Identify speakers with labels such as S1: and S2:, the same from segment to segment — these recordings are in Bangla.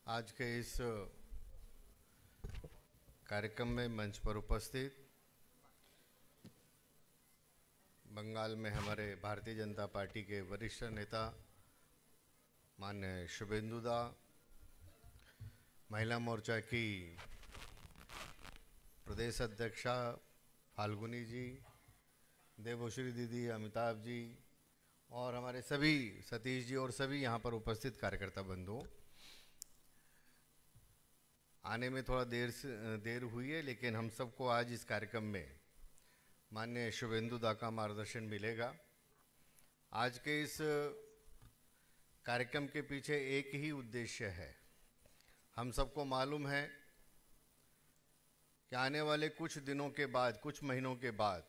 S1: आज के इस कार्यक्रम में मंच पर उपस्थित बंगाल में हमारे भारतीय जनता पार्टी के वरिष्ठ नेता माननीय शुभेंदु दा, महिला मोर्चा की प्रदेश अध्यक्षा फाल्गुनी जी, देवश्री दीदी, अमिताभ जी और हमारे सभी सतीश जी और सभी यहाँ पर उपस्थित कार्यकर्ता बंधुओं, आने में थोड़ा देर हुई है, लेकिन हम सबको आज इस कार्यक्रम में माननीय शुभेंदु दा का मार्गदर्शन मिलेगा। आज के इस कार्यक्रम के पीछे एक ही उद्देश्य है। हम सबको मालूम है कि आने वाले कुछ दिनों के बाद, कुछ महीनों के बाद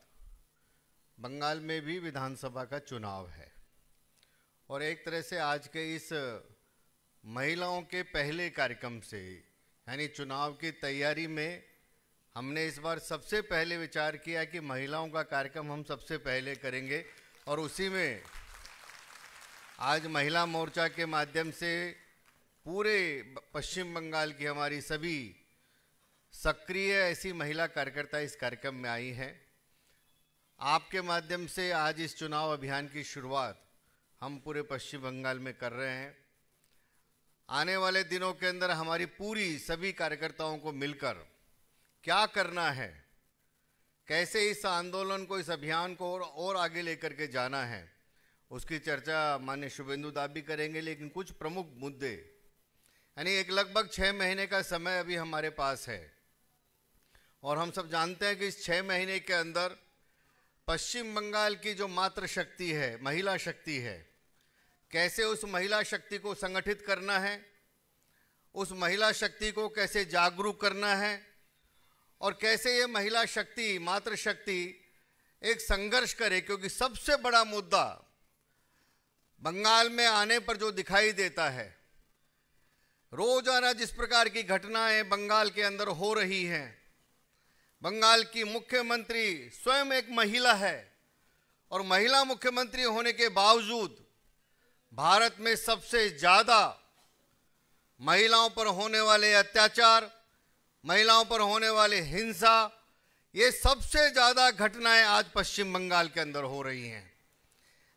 S1: बंगाल में भी विधानसभा का चुनाव है और एक तरह से आज के इस महिलाओं के पहले कार्यक्रम से यानी चुनाव की तैयारी में हमने इस बार सबसे पहले विचार किया कि महिलाओं का कार्यक्रम हम सबसे पहले करेंगे और उसी में आज महिला मोर्चा के माध्यम से पूरे पश्चिम बंगाल की हमारी सभी सक्रिय ऐसी महिला कार्यकर्ता इस कार्यक्रम में आई हैं। आपके माध्यम से आज इस चुनाव अभियान की शुरुआत हम पूरे पश्चिम बंगाल में कर रहे हैं। आने वाले दिनों के अंदर हमारी पूरी सभी कार्यकर्ताओं को मिलकर क्या करना है, कैसे इस आंदोलन को, इस अभियान को और आगे लेकर के जाना है, उसकी चर्चा माननीय शुभेंदु दा भी करेंगे। लेकिन कुछ प्रमुख मुद्दे यानी एक लगभग 6 महीने का समय अभी हमारे पास है और हम सब जानते हैं कि इस 6 महीने के अंदर पश्चिम बंगाल की जो मातृशक्ति है, महिला शक्ति है, कैसे उस महिला शक्ति को संगठित करना है, उस महिला शक्ति को कैसे जागरूक करना है और कैसे ये महिला शक्ति, मातृशक्ति एक संघर्ष करे। क्योंकि सबसे बड़ा मुद्दा बंगाल में आने पर जो दिखाई देता है, रोजाना जिस प्रकार की घटनाएं बंगाल के अंदर हो रही हैं, बंगाल की मुख्यमंत्री स्वयं एक महिला है और महिला मुख्यमंत्री होने के बावजूद भारत में सबसे ज्यादा महिलाओं पर होने वाले अत्याचार, महिलाओं पर होने वाले हिंसा, ये सबसे ज्यादा घटनाएं आज पश्चिम बंगाल के अंदर हो रही हैं।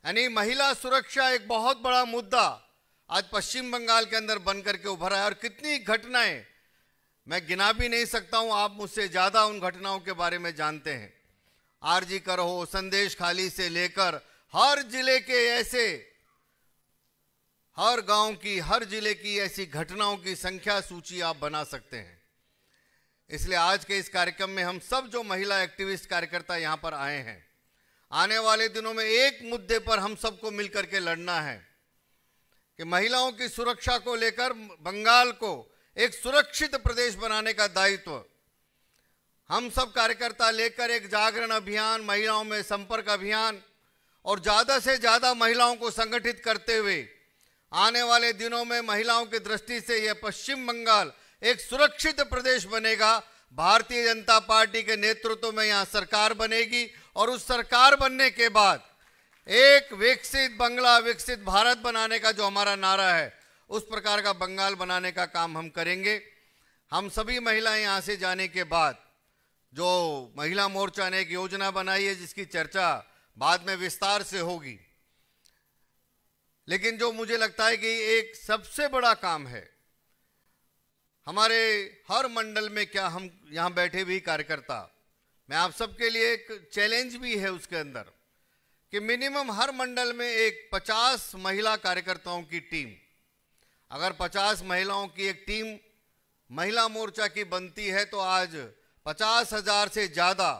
S1: यानी महिला सुरक्षा एक बहुत बड़ा मुद्दा आज पश्चिम बंगाल के अंदर बनकर के उभरा है और कितनी घटनाएं मैं गिना भी नहीं सकता हूं, आप मुझसे ज्यादा उन घटनाओं के बारे में जानते हैं। आरजी कर हो, संदेश खाली से लेकर हर जिले के ऐसे, हर गांव की, हर जिले की ऐसी घटनाओं की संख्या सूची आप बना सकते हैं। इसलिए आज के इस कार्यक्रम में हम सब जो महिला एक्टिविस्ट कार्यकर्ता यहां पर आए हैं, आने वाले दिनों में एक मुद्दे पर हम सबको मिलकर के लड़ना है कि महिलाओं की सुरक्षा को लेकर बंगाल को एक सुरक्षित प्रदेश बनाने का दायित्व हम सब कार्यकर्ता लेकर एक जागरण अभियान, महिलाओं में संपर्क अभियान और ज्यादा से ज्यादा महिलाओं को संगठित करते हुए आने वाले दिनों में महिलाओं की दृष्टि से यह पश्चिम बंगाल एक सुरक्षित प्रदेश बनेगा। भारतीय जनता पार्टी के नेतृत्व में यहां सरकार बनेगी और उस सरकार बनने के बाद एक विकसित बंगला, विकसित भारत बनाने का जो हमारा नारा है, उस प्रकार का बंगाल बनाने का काम हम करेंगे। हम सभी महिलाएं यहां से जाने के बाद जो महिला मोर्चा ने एक योजना बनाई है जिसकी चर्चा बाद में विस्तार से होगी, लेकिन जो मुझे लगता है कि एक सबसे बड़ा काम है हमारे हर मंडल में, क्या हम यहां बैठे भी कार्यकर्ता, मैं आप सबके लिए एक चैलेंज भी है उसके अंदर कि मिनिमम हर मंडल में एक 50 महिला कार्यकर्ताओं की टीम, अगर 50 महिलाओं की एक टीम महिला मोर्चा की बनती है तो आज 50,000 से ज्यादा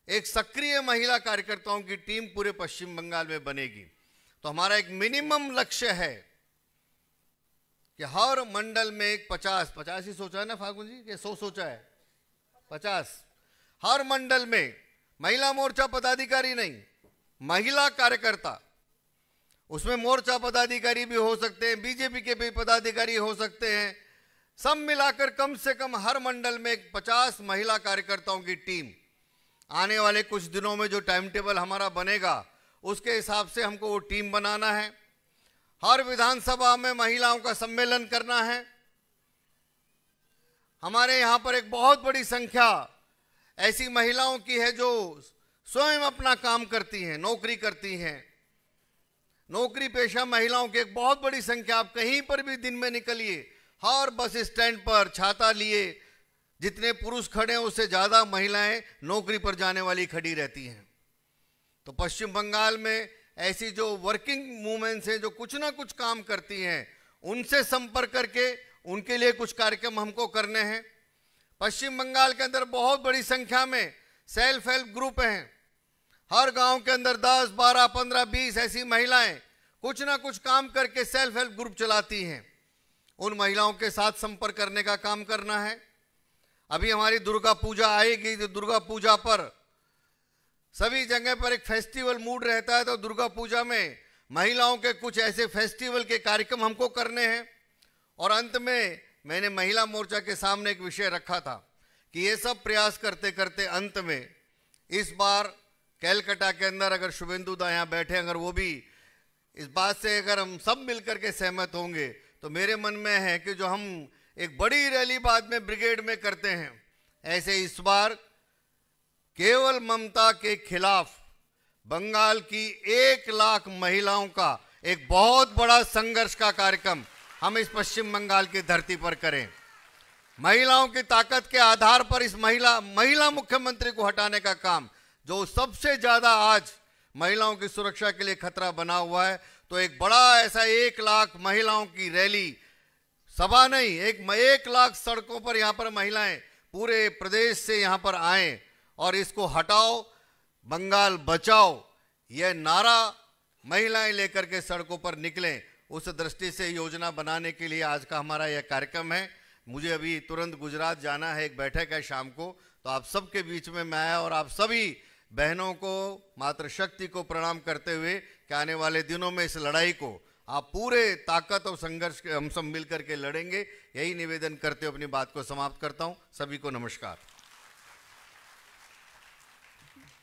S1: एक सक्रिय महिला कार्यकर्ताओं की टीम पूरे पश्चिम बंगाल में बनेगी। तो हमारा एक मिनिमम लक्ष्य है कि हर मंडल में एक 50 ही सोचा है ना फागुन जी, कि 100 सोचा है? 50 हर मंडल में महिला मोर्चा पदाधिकारी नहीं, महिला कार्यकर्ता, उसमें मोर्चा पदाधिकारी भी हो सकते हैं, बीजेपी के भी पदाधिकारी हो सकते हैं, सब मिलाकर कम से कम हर मंडल में 50 महिला कार्यकर्ताओं की टीम आने वाले कुछ दिनों में जो टाइम टेबल हमारा बनेगा उसके हिसाब से हमको वो टीम बनाना है। हर विधानसभा में महिलाओं का सम्मेलन करना है हमारे यहाँ पर एक बहुत बड़ी संख्या ऐसी महिलाओं की है जो स्वयं अपना काम करती हैं, नौकरी करती हैं। नौकरी पेशा महिलाओं की एक बहुत बड़ी संख्या, आप कहीं पर भी दिन में निकलिए, हर बस स्टैंड पर छाता लिए जितने पुरुष खड़े हैं उससे ज़्यादा महिलाएं नौकरी पर जाने वाली खड़ी रहती हैं। तो पश्चिम बंगाल में ऐसी जो वर्किंग वूमेन्स हैं, जो कुछ ना कुछ काम करती हैं, उनसे संपर्क करके उनके लिए कुछ कार्यक्रम हमको करने हैं। पश्चिम बंगाल के अंदर बहुत बड़ी संख्या में सेल्फ हेल्प ग्रुप हैं। हर गांव के अंदर 10, 12, 15, 20 ऐसी महिलाएं कुछ ना कुछ काम करके सेल्फ हेल्प ग्रुप चलाती हैं। उन महिलाओं के साथ संपर्क करने का काम करना है। अभी हमारी दुर्गा पूजा आएगी, तो दुर्गा पूजा पर सभी जगह पर एक फेस्टिवल मूड रहता है, तो दुर्गा पूजा में महिलाओं के कुछ ऐसे फेस्टिवल के कार्यक्रम हमको करने हैं। और अंत में मैंने महिला मोर्चा के सामने एक विषय रखा था कि ये सब प्रयास करते करते अंत में इस बार कैलकाटा के अंदर अगर शुभेंदु दा यहाँ बैठे, अगर वो भी इस बात से अगर हम सब मिलकर के सहमत होंगे, तो मेरे मन में है कि जो हम एक बड़ी रैली बाद में ब्रिगेड में करते हैं, ऐसे इस बार केवल ममता के खिलाफ बंगाल की 1 लाख महिलाओं का एक बहुत बड़ा संघर्ष का कार्यक्रम हम इस पश्चिम बंगाल की धरती पर करें। महिलाओं की ताकत के आधार पर इस महिला मुख्यमंत्री को हटाने का काम, जो सबसे ज्यादा आज महिलाओं की सुरक्षा के लिए खतरा बना हुआ है, तो एक बड़ा ऐसा 1 लाख महिलाओं की रैली, सभा नहीं, 1 लाख सड़कों पर यहाँ पर महिलाएं पूरे प्रदेश से यहाँ पर आए और इसको हटाओ, बंगाल बचाओ, यह नारा महिलाएं लेकर के सड़कों पर निकलें। उस दृष्टि से योजना बनाने के लिए आज का हमारा यह कार्यक्रम है। मुझे अभी तुरंत गुजरात जाना है, एक बैठक है शाम को, तो आप सबके बीच में मैं आया और आप सभी बहनों को, मातृशक्ति को प्रणाम करते हुए कि आने वाले दिनों में इस लड़ाई को आप पूरे ताकत और संघर्ष के हम सब मिलकर के लड़ेंगे, यही निवेदन करते हुए अपनी बात को समाप्त करता हूं। सभी को नमस्कार।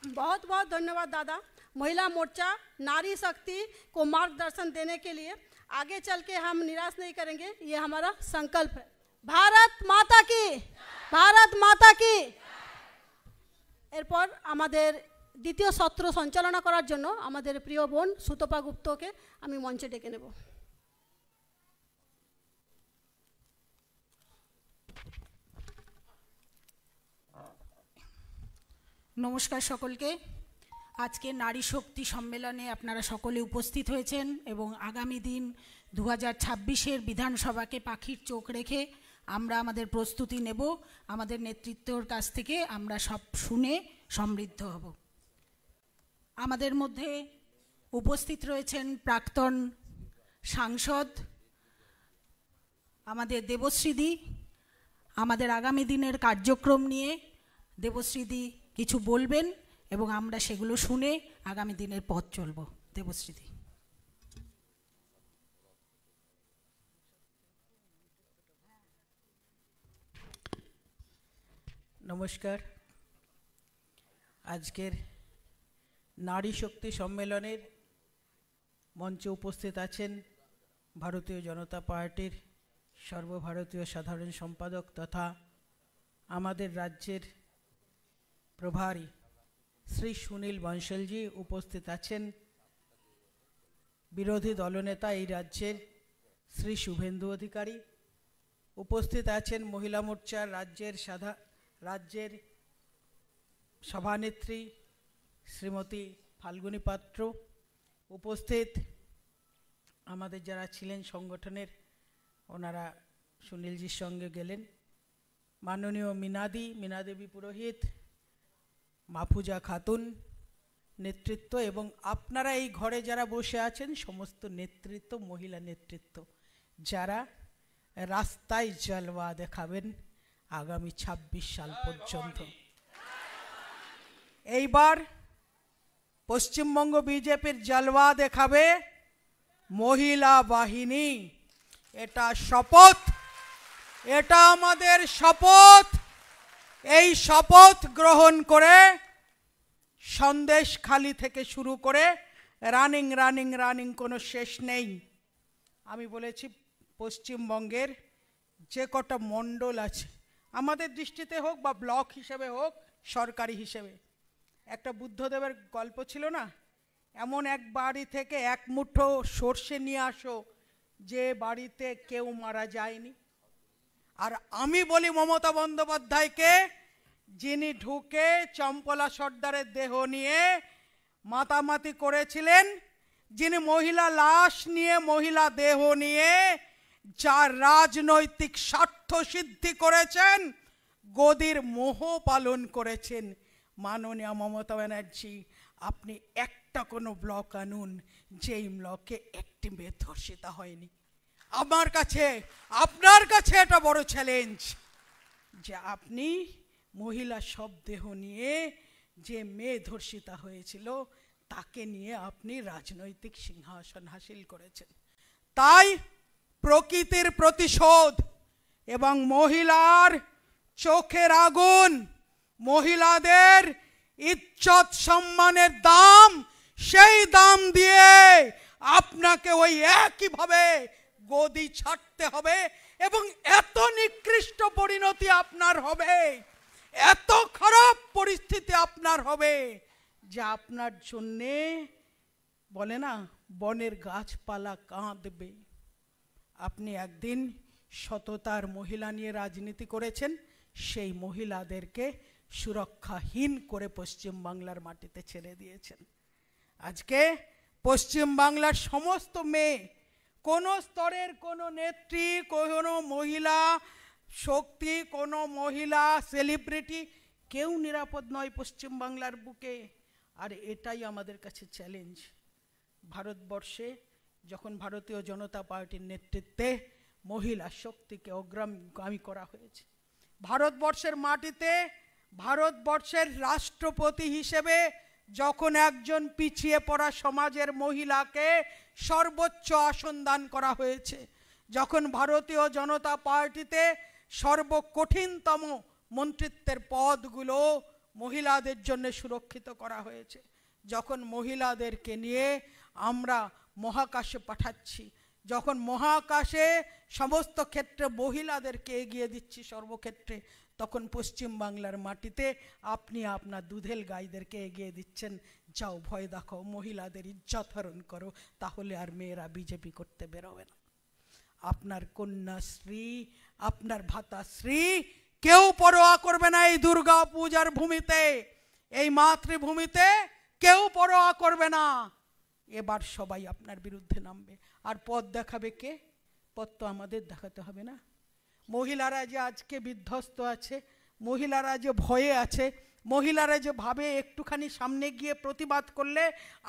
S2: बहुत बहुत धन्यवाद दादा, महिला मोर्चा नारी शक्ति को मार्गदर्शन देने के लिए। आगे चल के हम निराश नहीं करेंगे, ये हमारा संकल्प है। भारत माता की, भारत माता की। एरपर आमादेर द्वितीय सत्र संचालना करार जन्य आमादेर प्रिय बोन सुतपा गुप्तके आमी मंचे डेके नेब।
S3: नमस्कार सकलके। आज के नारी शक्ति सम्मेलने आपनारा सकले उपस्थित हয়েছেন এবং आगामी दिन 2026 विधानसभा के पाखिर चोख रेखे आमरा आमादेर प्रस्तुति नेब। आमादेर नेतृत्वर काछ थेके आमरा सब शुने समृद्ध हब। आमादेर मध्य उपस्थित रयेछेन प्राक्तन सांसद आमादेर देवश्रीदी। आमादेर आगामी दिनेर कार्यक्रम निये देवश्रीदी किछु बोलबेन एवं आमरा सेगुलो शुने आगामी दिनेर पथ चलबो। देवश्रीदी।
S4: नमस्कार। आजकेर नारी शक्ति सम्मेलनेर मंचे उपस्थित आছেন भारतीय जनता पार्टीर सर्वभारतीय साधारण सम्पादक तथा आमादेर राज्येर प्रभारी श्री सुनील बंसल जी उपस्थित आছেন विरोधी दलनेता এই राज्येर श्री शुभेंदु अधिकारी उपस्थित आছেন महिला मोर्चार राज्येर सभानेत्री श्रीमती फाल्गुनी पात्र उपस्थित आमादेर जारा छिलेन संगठनेर ओनारा सुनीलजिर संगे गेलेन माननीय मीना देवी पुरोहित माफुजा खातुन नेतृत्व एवं आपनारा এই ঘরে যারা বসে আছেন সমস্ত নেতৃত্ব महिला नेतृत्व যারা রাস্তায় জলওয়া দেখাবেন आगामी 26 साल पर्यन्त। এইবার পশ্চিমবঙ্গ বিজেপির জলওয়া দেখাবে মহিলা বাহিনী। এটা শপথ, এটা আমাদের শপথ। এই শপথ গ্রহণ করে সন্দেশখালি থেকে শুরু করে রানিং রানিং রানিং কোনো শেষ নেই। আমি বলেছি পশ্চিমবঙ্গের যে কটা মণ্ডল আছে আমাদের দৃষ্টিতে হোক বা ব্লক হিসেবে হোক, সরকারি হিসেবে। একটা বুদ্ধদেবের গল্প ছিল না, এমন এক বাড়ি থেকে এক মুঠো সর্ষে নিয়ে আসো যে বাড়িতে কেউ মারা যায়নি। আর আমি বলি মমতা বন্দ্যোপাধ্যায়কে, যিনি ঢুকে চম্পলা সর্দারের দেহ নিয়ে মাতামাতি করেছিলেন, যিনি মহিলা লাশ নিয়ে, মহিলা দেহ নিয়ে যার রাজনৈতিক স্বার্থ সিদ্ধি করেছেন, গদির মোহ পালন করেছেন মাননীয় মমতা ব্যানার্জি, আপনি একটা কোনো ব্লক আনুন যেই ব্লকে একটি মেয়ে ধর্ষিতা হয়নি। আমার কাছে, আপনার কাছে এটা বড় চ্যালেঞ্জ যে আপনি মহিলা সব দেহ নিয়ে যে মেয়ে ধর্ষিতা হয়েছিল তাকে নিয়ে আপনি রাজনৈতিক সিংহাসন হাসিল করেছেন। তাই প্রকৃতির প্রতিশোধ এবং মহিলার চোখের আগুন, মহিলাদের ইজ্জত সম্মানের দাম, সেই দাম দিয়ে আপনাকে ওই একইভাবে গদি ছাড়তে হবে এবং এত নিকৃষ্ট পরিণতি আপনার হবে, এত খারাপ পরিস্থিতি আপনার হবে যে আপনার জন্যে বলে না বনের গাছপালা কাঁদবে। আপনি একদিন সততার মহিলা নিয়ে রাজনীতি করেছেন, সেই মহিলাদেরকে সুরক্ষাহীন করে পশ্চিমবাংলার মাটিতে ছেড়ে দিয়েছেন। আজকে পশ্চিমবাংলার সমস্ত মেয়ে, কোনো স্তরের কোনো নেত্রী, কোনো মহিলা শক্তি, কোনো মহিলা সেলিব্রিটি, কেউ নিরাপদ নয় পশ্চিমবাংলার বুকে। আর এটাই আমাদের কাছে চ্যালেঞ্জ। ভারতবর্ষে যখন ভারতীয় জনতা পার্টির নেতৃত্বে মহিলা শক্তিকে অগ্রগামী করা হয়েছে, ভারতবর্ষের মাটিতে ভারতবর্ষের রাষ্ট্রপতি হিসেবে যখন একজন পিছিয়ে পড়া সমাজের মহিলাকে সর্বোচ্চ আসন দান করা হয়েছে, যখন ভারতীয় জনতা পার্টিতে সর্বকঠিনতম মন্ত্রিত্বের পদগুলো মহিলাদের জন্য সুরক্ষিত করা হয়েছে, যখন মহিলাদেরকে নিয়ে আমরা মহাকাশে পাঠাচ্ছি, যখন মহাকাশে সমস্ত ক্ষেত্রে মহিলাদেরকে এগিয়ে দিচ্ছি সর্বক্ষেত্রে, তখন পশ্চিমবাংলার মাটিতে আপনি আপনার দুধেল গাইদেরকে এগিয়ে দিচ্ছেন, যাও ভয় দেখাও, মহিলাদের ইজ্জত হরণ করো, তাহলে আর মেয়েরা বিজেপি করতে বেরোবে না। আপনার কন্যাশ্রী, আপনার ভাতাশ্রী কেউ পরোয়া করবে না। এই দুর্গা পূজার ভূমিতে, এই মাতৃভূমিতে কেউ পরোয়া করবে না। এবার সবাই আপনার বিরুদ্ধে নামবে। আর পথ দেখাবে কে? পথ তো আমাদের দেখাতে হবে না। মহিলারা যে আজকে বিধ্বস্ত আছে, মহিলারা যে ভয়ে আছে, মহিলারা যে ভাবে একটুখানি সামনে গিয়ে প্রতিবাদ করলে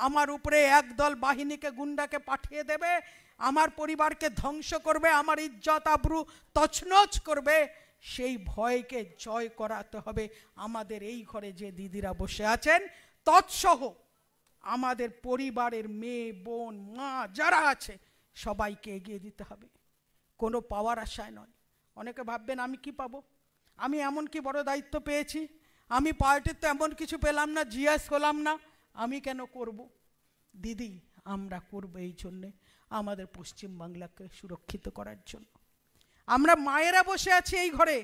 S4: আমার উপরে একদল বাহিনীকে, গুন্ডাকে পাঠিয়ে দেবে, আমার পরিবারকে ধ্বংস করবে, আমার ইজ্জত আবরু তছনছ করবে, সেই ভয়কে জয় করাতে হবে আমাদের এই ঘরে যে দিদিরা বসে আছেন তৎসহ আমাদের পরিবারের মেয়ে, বোন, মা যারা আছে সবাইকে এগিয়ে দিতে হবে, কোনো পাওয়ার আশায় নয়। অনেকে ভাববেন আমি কি পাবো, আমি এমন কি বড় দায়িত্ব পেয়েছি, আমি পার্টির তো এমন কিছু পেলাম না, জিএস হলাম না, আমি কেন করব? দিদি, আমরা করব এই জন্যে আমাদের পশ্চিমবাংলাকে সুরক্ষিত করার জন্য। আমরা মায়েরা বসে আছি এই ঘরে।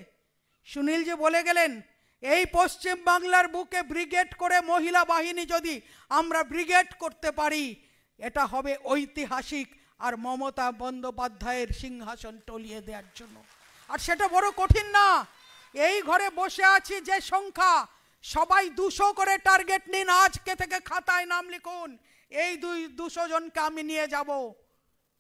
S4: সুনীল যে বলে গেলেন, এই পশ্চিমবাংলার বুকে ব্রিগেড করে মহিলা বাহিনী যদি আমরা ব্রিগেড করতে পারি, এটা হবে ঐতিহাসিক আর মমতা বন্দ্যোপাধ্যায়ের সিংহাসন টলিয়ে দেওয়ার জন্য। আর সেটা বড় কঠিন না। এই ঘরে বসে আছি যে সংখ্যা, সবাই 200 করে টার্গেট নিন, আজকে থেকে খাতায় নাম লিখুন, এই 200 জনকে আমি নিয়ে যাব,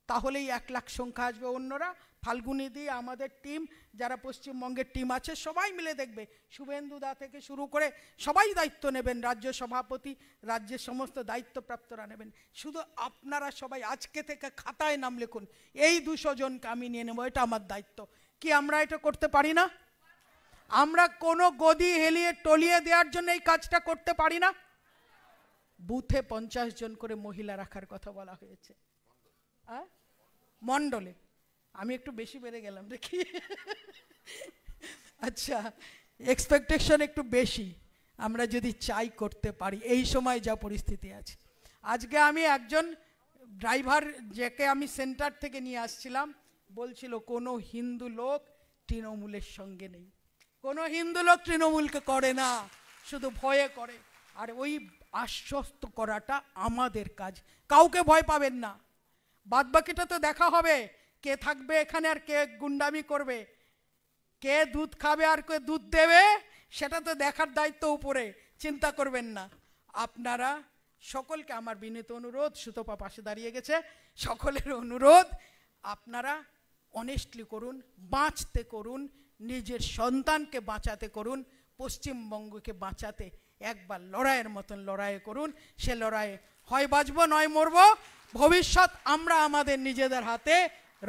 S4: তাহলেই 1 লাখ সংখ্যা আসবে। অন্যরা ফাল্গুনি দিয়ে আমাদের টিম, যারা পশ্চিমবঙ্গের টিম আছে সবাই মিলে দেখবে, শুভেন্দুদা থেকে শুরু করে সবাই দায়িত্ব নেবেন, রাজ্য সভাপতি, রাজ্যের সমস্ত দায়িত্বপ্রাপ্তরা নেবেন। শুধু আপনারা সবাই আজকে থেকে খাতায় নাম লিখুন, এই 200 জনকে আমি নিয়ে নেব, এটা আমার দায়িত্ব। কি আমরা এটা করতে পারি না? আমরা কোনো গদি হেলিয়ে টলিয়ে দেওয়ার জন্য এই কাজটা করতে পারি না? বুথে 50 জন করে মহিলা রাখার কথা বলা হয়েছে, মণ্ডলে। আমি একটু বেশি বেড়ে গেলাম দেখি। আচ্ছা, এক্সপেকটেশন একটু বেশি। আমরা যদি চাই করতে পারি, এই সময় যা পরিস্থিতি আছে। আজকে আমি একজন ড্রাইভার, যাকে আমি সেন্টার থেকে নিয়ে আসছিলাম, বলছিল কোনো হিন্দু লোক তৃণমূলের সঙ্গে নেই। কোনো হিন্দু লোক তৃণমূলকে করে না, শুধু ভয়ে করে। আর ওই আশ্বস্ত করাটা আমাদের কাজ, কাউকে ভয় পাবেন না। বাদ বাকিটা তো দেখা হবে, কে থাকবে এখানে আর কে গুন্ডামি করবে, কে দুধ খাবে আর কে দুধ দেবে, সেটা তো দেখার দায়িত্ব উপরে, চিন্তা করবেন না। আপনারা সকলকে আমার বিনীত অনুরোধ, সুতপা পাশে দাঁড়িয়ে গেছে, সকলের অনুরোধ আপনারা অনেস্টলি করুন, বাঁচতে করুন, নিজের সন্তানকে বাঁচাতে করুন, পশ্চিমবঙ্গকে বাঁচাতে একবার লড়াইয়ের মতন লড়াই করুন। সে লড়াইয়ে হয় বাঁচবো নয় মরবো, ভবিষ্যৎ আমরা আমাদের নিজেদের হাতে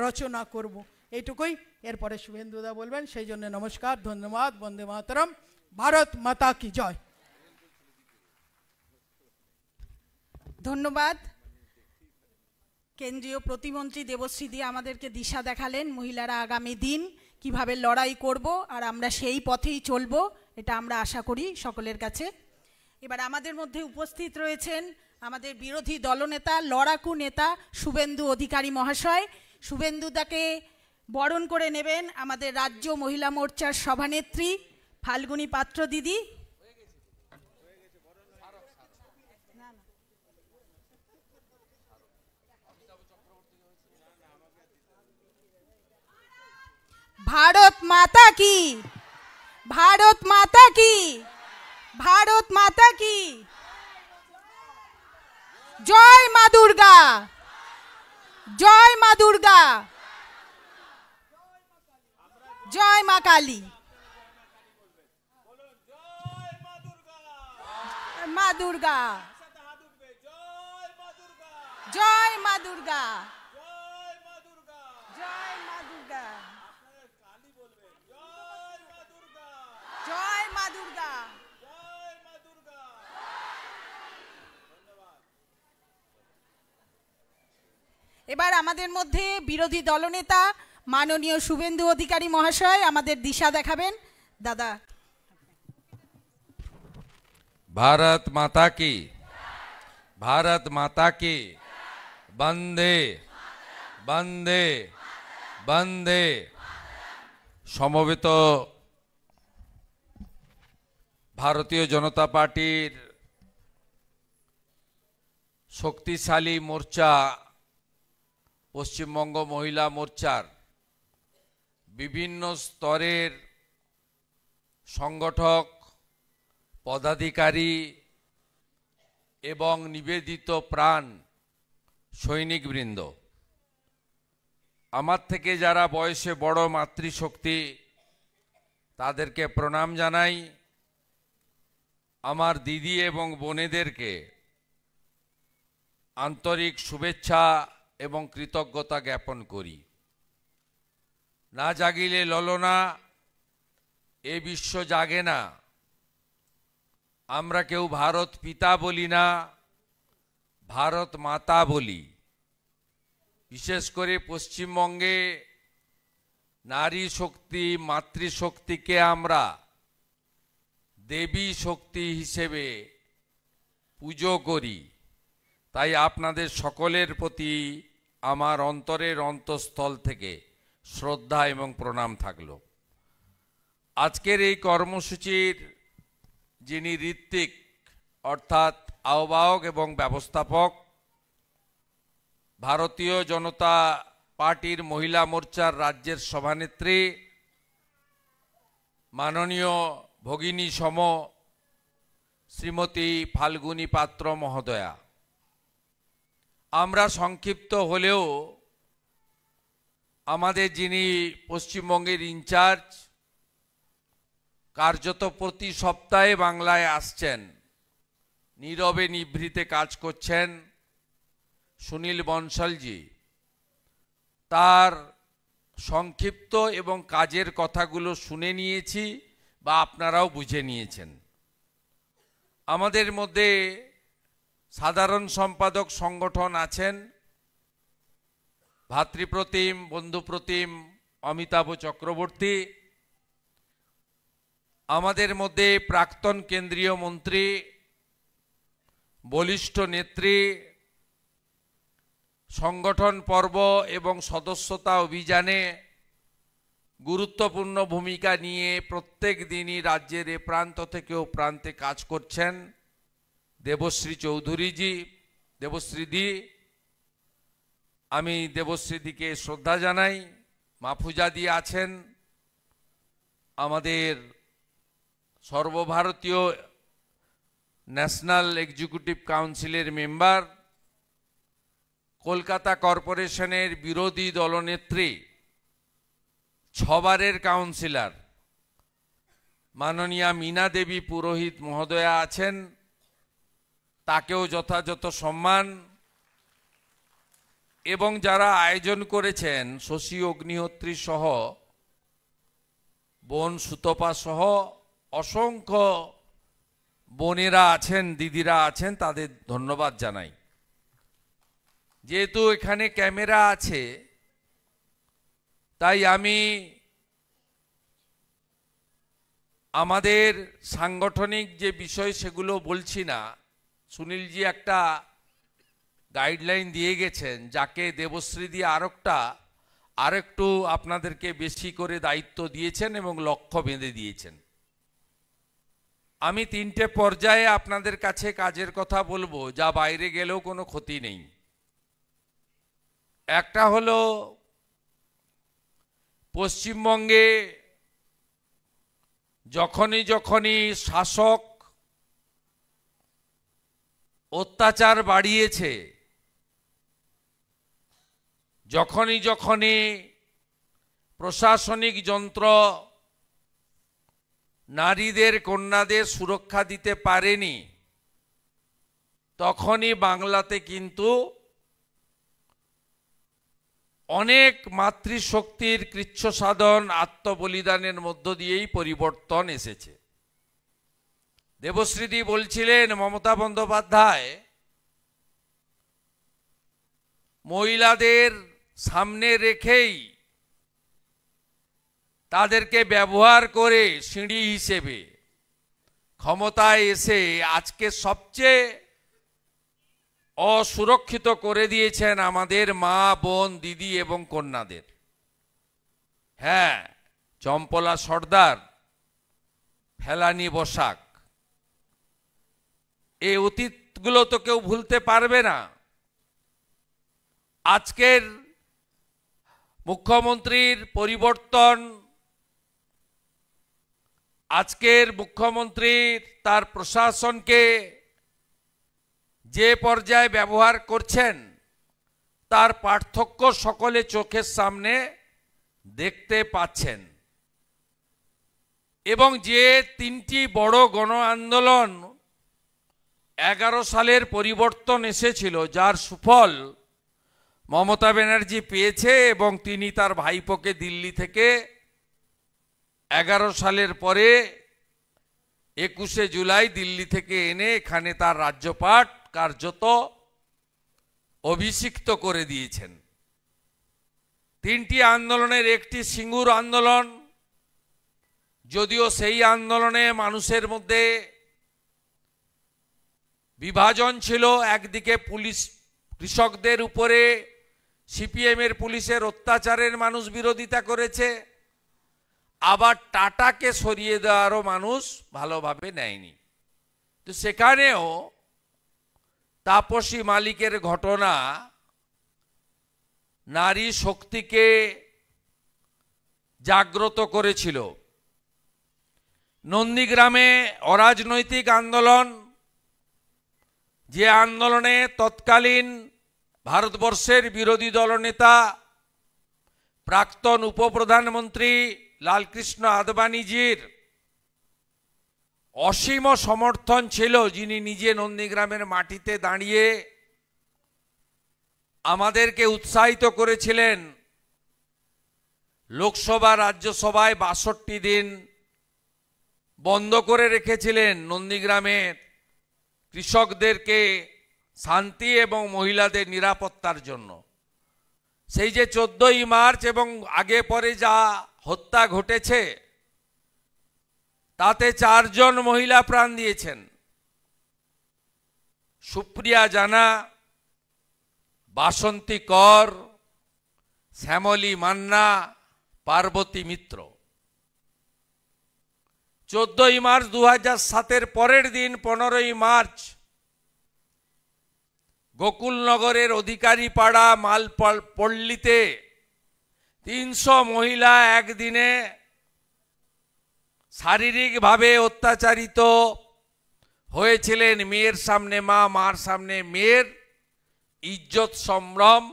S4: রচনা করব, এইটুকুই। এরপরে শুভেন্দুদা বলবেন, সেই জন্য নমস্কার, ধন্যবাদ, বন্দে মাতরম, ভারত মাতা কি জয়।
S3: ধন্যবাদ। কেন্দ্রীয় প্রতিমন্ত্রী দেবশ্রী দিয়ে আমাদেরকে দিশা দেখালেন মহিলারা আগামী দিন কিভাবে লড়াই করব, আর আমরা সেই পথেই চলব, এটা আমরা আশা করি সকলের কাছে। এবার আমাদের মধ্যে উপস্থিত রয়েছেন আমাদের বিরোধী দলনেতা, লড়াকু নেতা শুভেন্দু অধিকারী মহাশয়। শুভেন্দুদাকে বরণ করে নেবেন আমাদের রাজ্য মহিলা মোর্চার সভানেত্রী ফাল্গুনী পাত্র দিদি। ভারত মাতা কি, ভারত মাতা কি, ভারত মাতা কি, জয় মা দুর্গা, জয় মা দুর্গা, জয় মা কালী, মা দুর্গা, জয় মা দুর্গা, জয় মা দুর্গা, জয় মা দুর্গা। এবার আমাদের মধ্যে বিরোধী দলনেতা মাননীয় শুভেন্দু অধিকারী মহাশয় আমাদের দিশা দেখাবেন। দাদা।
S5: भारत माता की, भारत माता की, बंदे बंदे बंदे। সমবেত ভারতীয় জনতা পার্টির শক্তিশালী মোর্চা পশ্চিমবঙ্গ মহিলা মোর্চার বিভিন্ন স্তরের সংগঠক, পদাধিকারী এবং নিবেদিত প্রাণ সৈনিকবৃন্দ, আমার থেকে যারা বয়সে বড় মাতৃশক্তি, তাদেরকে প্রণাম জানাই। আমার দিদি এবং বোনেদেরকে আন্তরিক শুভেচ্ছা এবং কৃতজ্ঞতা জ্ঞাপন করি। না জাগিলে ললনা, এ বিশ্ব জাগে না। আমরা কেউ ভারত পিতা বলি না, ভারত মাতা বলি। বিশেষ করে পশ্চিমবঙ্গে নারী শক্তি, মাতৃশক্তিকে আমরা দেবী শক্তি হিসেবে পুজো করি। তাই আপনাদের সকলের প্রতি আমার অন্তরের অন্তঃস্থল থেকে শ্রদ্ধা এবং প্রণাম থাকলো। আজকের এই কর্মসূচির যিনি ঋত্বিক অর্থাৎ আহ্বায়ক এবং ব্যবস্থাপক, ভারতীয় জনতা পার্টির মহিলা মোর্চার রাজ্যের সভানেত্রী মাননীয় ভগিনী সম শ্রীমতী ফাল্গুনী পাত্র মহোদয়া, আমরা সংক্ষিপ্ত হলেও আমাদের যিনি পশ্চিমবঙ্গের ইনচার্জ, কার্যত প্রতি সপ্তাহে বাংলায় আসছেন, নীরবে নিভৃতে কাজ করছেন, সুনীল বনশালজি, তার সংক্ষিপ্ত এবং কাজের কথাগুলো শুনে নিয়েছি বা আপনারাও বুঝে নিয়েছেন। আমাদের মধ্যে সাধারণ সম্পাদক সংগঠন আছেন ভাতৃপ্রতিম, বন্ধুপ্রতিম অমিতাভ চক্রবর্তী। আমাদের মধ্যে প্রাক্তন কেন্দ্রীয় মন্ত্রী, বলিষ্ঠ নেত্রী, সংগঠন পর্ব এবং সদস্যতা অভিযানে গুরুত্বপূর্ণ ভূমিকা নিয়ে প্রত্যেক দিনই রাজ্যের এ প্রান্ত থেকে ও প্রান্তে কাজ করছেন দেবশ্রী চৌধুরীজি, দেবশ্রীদি। আমি দেবশ্রীদিকে শ্রদ্ধা জানাই। মাহফুজাদি আছেন, আমাদের সর্বভারতীয় ন্যাশনাল এক্সিকিউটিভ কাউন্সিলের মেম্বার, কলকাতা কর্পোরেশনের বিরোধী দলনেত্রী, ছবারের কাউন্সিলর মাননীয়া মীনা দেবী পুরোহিত মহোদয়া আছেন, তাকেও যথাযথ সম্মান। এবং যারা আয়োজন করেছেন শশী অগ্নিহোত্রী সহ, বোন সুতপা সহ অসংখ্য বোনেরা আছেন, দিদিরা আছেন, তাদের ধন্যবাদ জানাই। যেহেতু এখানে ক্যামেরা আছে, তাই আমি আমাদের সাংগঠনিক যে বিষয় সেগুলো বলছি না। সুনীলজি একটা গাইডলাইন দিয়ে গেছেন, যাকে দেবশ্রী দিয়ে আরেকটু আপনাদেরকে বেশি করে দায়িত্ব দিয়েছেন এবং লক্ষ্য বেঁধে দিয়েছেন। আমি 3টে পর্যায়ে আপনাদের কাছে কাজের কথা বলবো, যা বাইরে গেলেও কোনো ক্ষতি নেই। একটা হলো পশ্চিমবঙ্গে যখনই শাসক অত্যাচার বাড়িয়েছে, যখনই প্রশাসনিক যন্ত্র নারীদের কন্যাদের সুরক্ষা দিতে পারেনি, তখনই বাংলাতে কিন্তু অনেক মাতৃশক্তির কৃচ্ছ সাধন আত্মবলিদানের মধ্য দিয়েই পরিবর্তন এসেছে। দেবশ্রীদি বলছিলেন মমতা বন্দ্যোপাধ্যায় মহিলাদের সামনে রেখেই তাদেরকে ব্যবহার করে সিঁড়ি হিসেবে ক্ষমতায় এসে আজকে সবচেয়ে অসুরক্ষিত করে দিয়েছেন আমাদের মা, বোন, দিদি এবং কন্যাদের। হ্যাঁ, চম্পলা সর্দার, ফেলানি বসাক, এই অতীতগুলো তো কেউ ভুলতে পারবে না। আজকের মুখ্যমন্ত্রীর পরিবর্তন, আজকের মুখ্যমন্ত্রী তার প্রশাসনকে যে পর্যায়ে ব্যবহার করছেন, তার পার্থক্য সকলে চোখের সামনে দেখতে পাচ্ছেন। এবং যে 3টি বড় গণ আন্দোলন 11 সালের পরিবর্তন এসেছিল, যার সুফল মমতা ব্যানার্জি পেয়েছে এবং তিনি তার ভাইপোকে দিল্লি থেকে 11 সালের পরে 21শে জুলাই দিল্লি থেকে এনে এখানে তার রাজ্যপাট কার্যত অভিষিক্ত করে দিয়েছেন। 3টি আন্দোলনের একটি সিঙ্গুর আন্দোলন, যদিও সেই আন্দোলনে মানুষের মধ্যে বিভাজন ছিল। একদিকে পুলিশ কৃষকদের উপরে সিপিএমের পুলিশের অত্যাচারের মানুষ বিরোধিতা করেছে, আবার টাটাকে সরিয়ে দেওয়ারও মানুষ ভালোভাবে নেয়নি। তো সেখানেও তাপসী মালিকের ঘটনা নারী শক্তিকে জাগ্রত করেছিল। নন্দীগ্রামে অরাজনৈতিক আন্দোলন, যে আন্দোলনে তৎকালীন ভারতবর্ষের বিরোধী দলনেতা প্রাক্তন উপপ্রধানমন্ত্রী লালকৃষ্ণ আদবানিজির অসীম সমর্থন ছিল, যিনি নিজে নন্দীগ্রামের মাটিতে দাঁড়িয়ে আমাদেরকে উৎসাহিত করেছিলেন। লোকসভা রাজ্যসভায় 62 দিন বন্ধ করে রেখেছিলেন নন্দীগ্রামের কৃষকদেরকে শান্তি এবং মহিলাদের নিরাপত্তার জন্য। সেই যে 14ই মার্চ এবং আগে পরে যা হত্যা ঘটেছে, তাতে 4 জন মহিলা প্রাণ দিয়েছেন। সুপ্রিয়া জানা, বাসন্তী কর, শ্যামলী মান্না, পার্বতী মিত্র। 14ই মার্চ 2007-এর পরের দিন 15ই মার্চ গোকুলনগরের অধিকারী পাড়া মালপল্লীতে 300 মহিলা একদিনে শারীরিকভাবে অত্যাচারিত হয়েছিলেন। মেয়ের সামনে মা, মার সামনে মেয়ের ইজ্জত সম্ভ্রম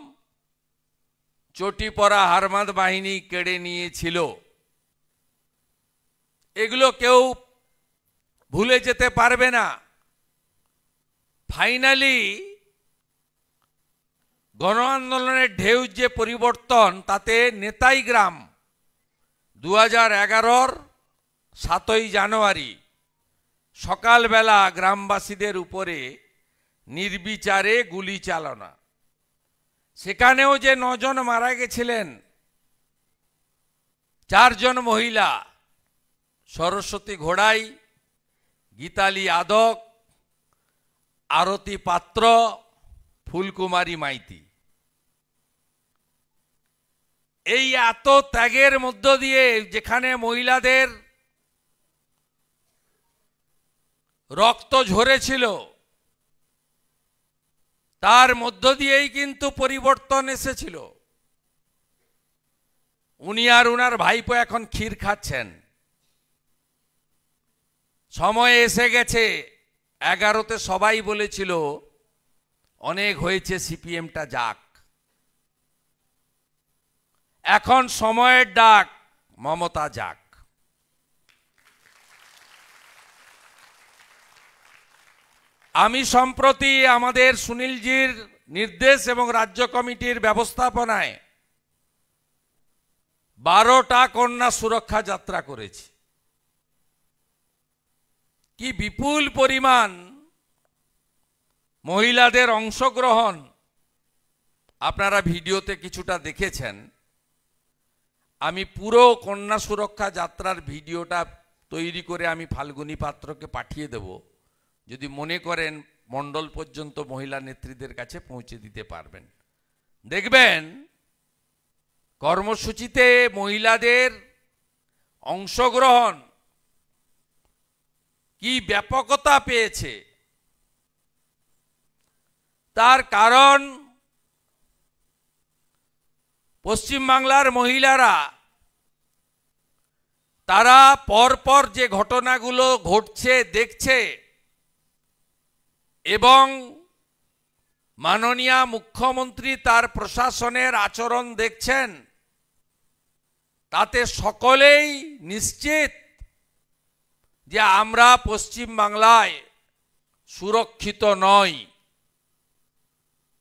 S5: চটি পরা হারমাদ বাহিনী কেড়ে নিয়েছিল। এগুলো কেউ ভুলে যেতে পারবে না। ফাইনালি গণ আন্দোলনের ঢেউ যে পরিবর্তন, তাতে নেতাই গ্রাম 2011-র 7ই জানুয়ারি সকালবেলা গ্রামবাসীদের উপরে নির্বিচারে গুলি চালনা। সেখানেও যে 9 জন মারা গেছিলেন, 4 জন মহিলা, সরস্বতী ঘোড়াই, গীতালি আদক, আরতি পাত্র, ফুলকুমারী মাইতি। এই এত ত্যাগের মধ্য দিয়ে, যেখানে মহিলাদের রক্ত ঝরেছিল, তার মধ্য দিয়েই কিন্তু পরিবর্তন এসেছিল। উনি আর উনার ভাইপো এখন ক্ষীর খাচ্ছেন। সময় এসে গেছে। 11-তে সবাই বলেছিল অনেক হয়েছে, সিপিএমটা যাক। এখন সময়ের ডাক, মমতা যাক। আমি সম্প্রতি আমাদের সুনীলজির নির্দেশ এবং রাজ্য কমিটির ব্যবস্থাপনায় 12টা কন্যা সুরক্ষা যাত্রা করেছি। কি বিপুল পরিমাণ মহিলাদের অংশগ্রহণ আপনারা ভিডিওতে কিছুটা দেখেছেন। আমি পুরো কন্যা সুরক্ষা যাত্রার ভিডিওটা তৈরি করে আমি ফাল্গুনী পাত্রকে পাঠিয়ে দেব, যদি মনে করেন মণ্ডল পর্যন্ত মহিলা নেত্রীদের কাছে পৌঁছে দিতে পারবেন। দেখবেন কর্মসূচিতে মহিলাদের অংশগ্রহণ কি ব্যাপকতা পেয়েছে। তার কারণ পশ্চিমবাংলার মহিলারা, তারা পরপর যে ঘটনাগুলো ঘটছে দেখছে এবং মাননীয় মুখ্যমন্ত্রী তার প্রশাসনের আচরণ দেখছেন, তাতে সকলেই নিশ্চিত যে আমরা পশ্চিমবাংলায় সুরক্ষিত নই।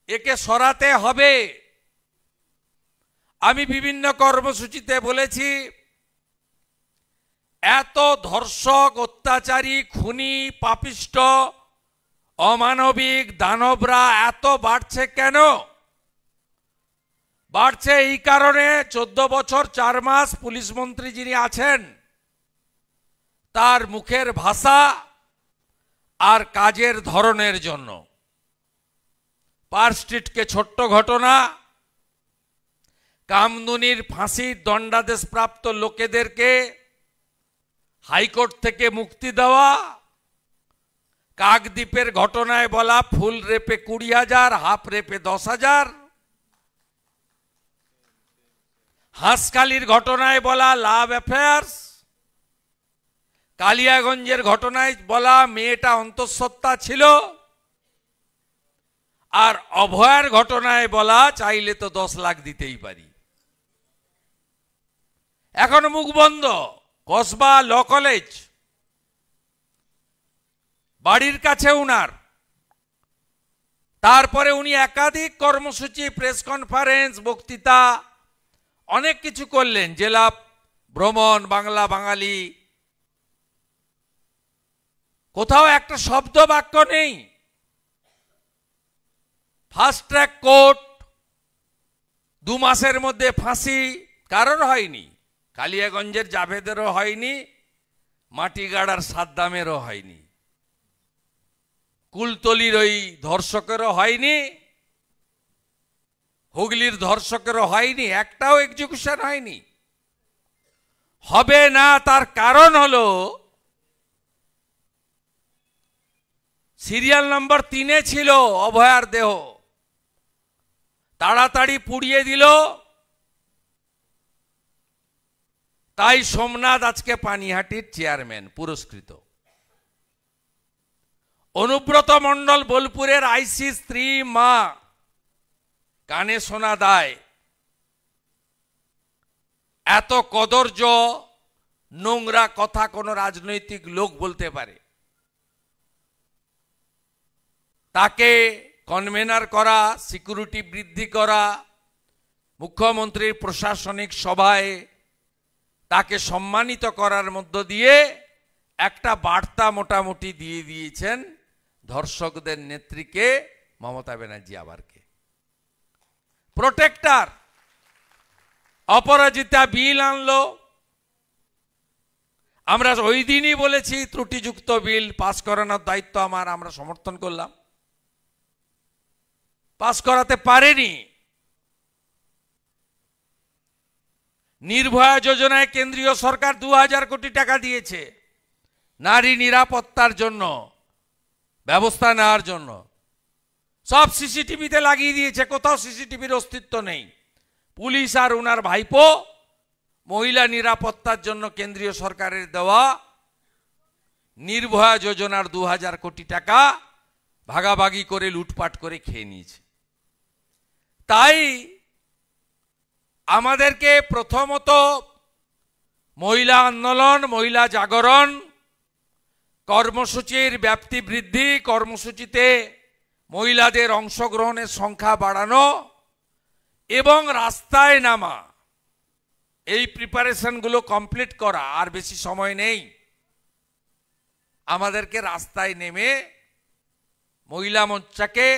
S5: একে সরাতে হবে। আমি বিভিন্ন কর্মসূচিতে বলেছি, এত ধর্ষক, অত্যাচারী, খুনি, পাপিষ্ট, অমানবিক দানবরা এত বাড়ছে কেন? বাড়ছে এই কারণে 14 বছর 4 মাস পুলিশ মন্ত্রী যিনি আছেন, তার মুখের ভাষা আর কাজের ধরনের জন্য। পার্ক স্ট্রিটকে ছোট্ট ঘটনা, কামদুনির ফাঁসির দণ্ডাদেশপ্রাপ্ত লোকেদেরকে হাইকোর্ট থেকে মুক্তি দেওয়া, কাকদ্বীপের ঘটনায় বলা ফুল রেপে 20,000, হাফ রেপে 10,000, হাঁসখালির ঘটনায় বলা লাভ অ্যাফেয়ার্স, কালিয়াগঞ্জের ঘটনায় বলা মেয়েটা অন্তঃসত্ত্বা ছিল, আর অভয়ার ঘটনায় বলা চাইলে তো 10 লাখ দিতেই পারি। এখন মুখ বন্ধ। কসবা ল কলেজ, বাড়ির কাছে উনার, তারপরে উনি একাধিক কর্মসূচি, প্রেস কনফারেন্স, বক্তৃতা, অনেক কিছু করলেন, জেলা ভ্রমণ, বাংলা বাঙালি, কোথাও একটা শব্দ বাক্য নেই। ফাস্ট ট্র্যাক কোর্ট, 2 মাসের মধ্যে ফাঁসি কারোর হয়নি। কালিয়াগঞ্জের জাভেদেরও হয়নি, মাটিগাড়ার সাদ্দামেরও হয়নি, কুলতলির ওই ধর্ষকেরও হয়নি, হুগলির ধর্ষকেরও হয়নি, একটাও এক্সিকিউশন হয়নি। হবে না তার কারণ হলো সিরিয়াল নম্বর 3-এ ছিল অভয়ার দেহ, তাড়াতাড়ি পুড়িয়ে দিল, তাই সোমনাথ আজকে পানিহাটির চেয়ারম্যান পুরস্কৃত। অনুব্রত মণ্ডল বোলপুরের আইসি স্ত্রী মা, কানে শোনা দায়। এত কদর্য নোংরা কথা কোন রাজনৈতিক লোক বলতে পারে? তাকে কনভেনার করা, সিকিউরিটি বৃদ্ধি করা, মুখ্যমন্ত্রীর প্রশাসনিক সভায় তাকে সম্মানিত করার মধ্য দিয়ে একটা বার্তা মোটামুটি দিয়ে দিয়েছেন ধর্ষকদের নেত্রীকে মমতা ব্যানার্জি। আবারকে প্রোটেক্টর অপরাজিতা বিল আনলো। আমরা ওই দিনই বলেছি ত্রুটিযুক্ত বিল পাস করানোর দায়িত্ব আমার, আমরা সমর্থন করলাম। পাস করাতে পারেনি। নির্ভয়া যোজনায় কেন্দ্রীয় সরকার 2000 কোটি টাকা দিয়েছে নারী নিরাপত্তার জন্য, ব্যবস্থা নেওয়ার জন্য। সব সিসিটিভিতে লাগিয়ে দিয়েছে, কোথাও সিসিটিভির অস্তিত্ব নেই। পুলিশ আর ওনার ভাইপো মহিলা নিরাপত্তার জন্য কেন্দ্রীয় সরকারের দেওয়া নির্ভয়া যোজনার 2000 কোটি টাকা ভাগাভাগি করে লুটপাট করে খেয়ে নিয়েছে। তাই আমাদেরকে প্রথমত মহিলা আন্দোলন, মহিলা জাগরণ কর্মসূচির ব্যাপ্তি বৃদ্ধি, কর্মসূচিতে মহিলাদের অংশগ্রহণের সংখ্যা বাড়ানো এবং রাস্তায় নামা, এই প্রিপারেশনগুলো কমপ্লিট করা। আর বেশি সময় নেই, আমাদেরকে রাস্তায় নেমে মহিলা মোর্চাকে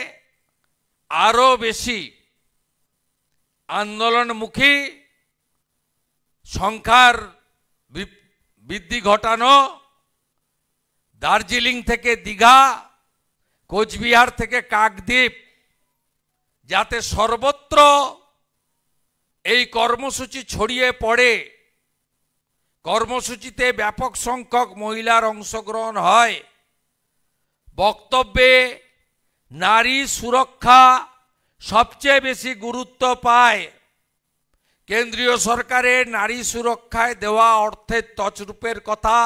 S5: আরো বেশি আন্দোলনমুখী, সংখ্যার বৃদ্ধি ঘটানো, দার্জিলিং থেকে দীঘা, কোচবিহার থেকে কাকদ্বীপ, যাতে সর্বত্র এই কর্মসূচি ছড়িয়ে পড়ে, কর্মসূচিতে ব্যাপক সংখ্যক মহিলার অংশগ্রহণ হয়, বক্তব্যে নারী সুরক্ষা সবচেয়ে বেশি গুরুত্ব পায়। কেন্দ্রীয় সরকারের নারী সুরক্ষায় দেওয়া অর্থের তছরূপের কথা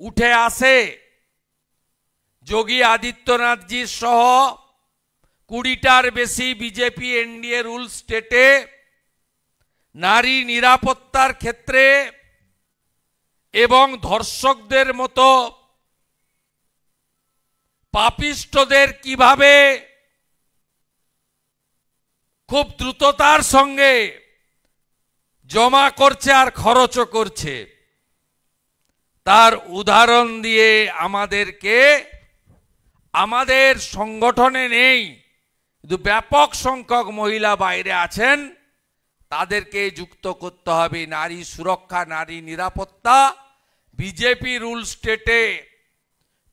S5: উঠে আসে। যোগী আদিত্যনাথজি সহ 20টার বেশি বিজেপি এনডিএ রুল স্টেটে নারী নিরাপত্তার ক্ষেত্রে এবং ধর্ষকদের মতো পাপিষ্ঠদের কিভাবে খুব দ্রুততার সঙ্গে জমা করছে আর খরচও করছে, তার উদাহরণ দিয়ে আমাদেরকে, আমাদের সংগঠনে নেই কিন্তু ব্যাপক সংখ্যক মহিলা বাইরে আছেন, তাদেরকে যুক্ত করতে হবে। নারী সুরক্ষা, নারী নিরাপত্তা, বিজেপি রুল স্টেটে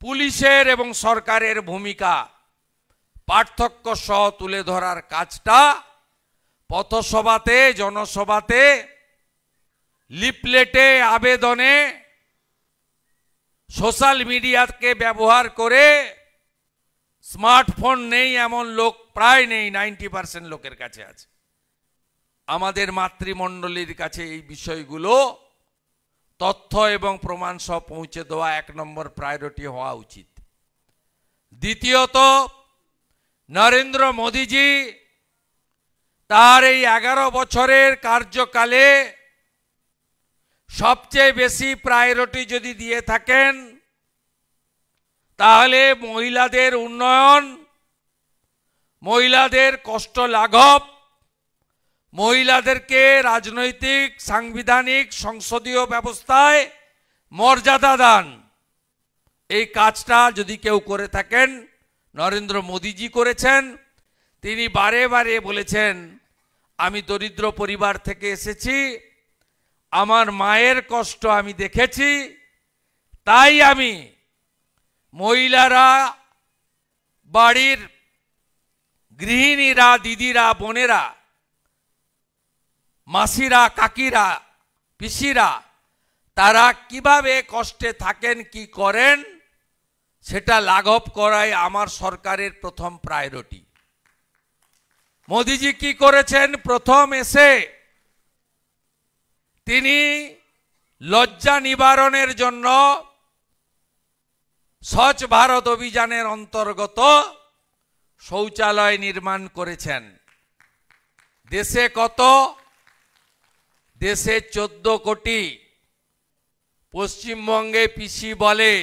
S5: পুলিশের এবং সরকারের ভূমিকা পার্থক্য সহ তুলে ধরার কাজটা পথসভাতে, জনসভাতে, লিফলেটে, আবেদনে, সোশ্যাল মিডিয়াকে ব্যবহার করে, স্মার্টফোন নেই এমন লোক প্রায় নেই, 90% লোকের কাছে আছে। আমাদের মাতৃমণ্ডলীর কাছে এই বিষয়গুলো তথ্য এবং প্রমাণ সহ পৌঁছে দেওয়া 1 নম্বর প্রায়োরিটি হওয়া উচিত। দ্বিতীয়ত, নরেন্দ্র মোদীজি তার এই 11 বছরের কার্যকালে সবচেয়ে বেশি প্রায়োরিটি যদি দিয়ে থাকেন তাহলে মহিলাদের উন্নয়ন, মহিলাদের কষ্ট লাঘব, মহিলাদেরকে রাজনৈতিক, সাংবিধানিক, সংসদীয় ব্যবস্থায় মর্যাদা দান, এই কাজটা যদি কেউ করে থাকেন নরেন্দ্র মোদীজি করেছেন। তিনি বারে বারে বলেছেন, আমি দরিদ্র পরিবার থেকে এসেছি, আমার মায়ের কষ্ট আমি দেখেছি, তাই আমি মহিলারা, বাড়ির গৃহিণীরা, দিদিরা, বোনেরা, মাসিরা, কাকিরা, পিসিরা, তারা কিভাবে কষ্টে থাকেন, কি করেন, সেটা লাঘব করাই আমার সরকারের প্রথম প্রায়োরিটি। মোদিজি কি করেছেন? প্রথম এসে তিনি লজ্জা নিবারণের জন্য স্বচ্ছ ভারত অভিযানের অন্তর্গত শৌচালয় নির্মাণ করেছেন। দেশে কত? দেশে 14 কোটি। পশ্চিমবঙ্গে পিসি বলে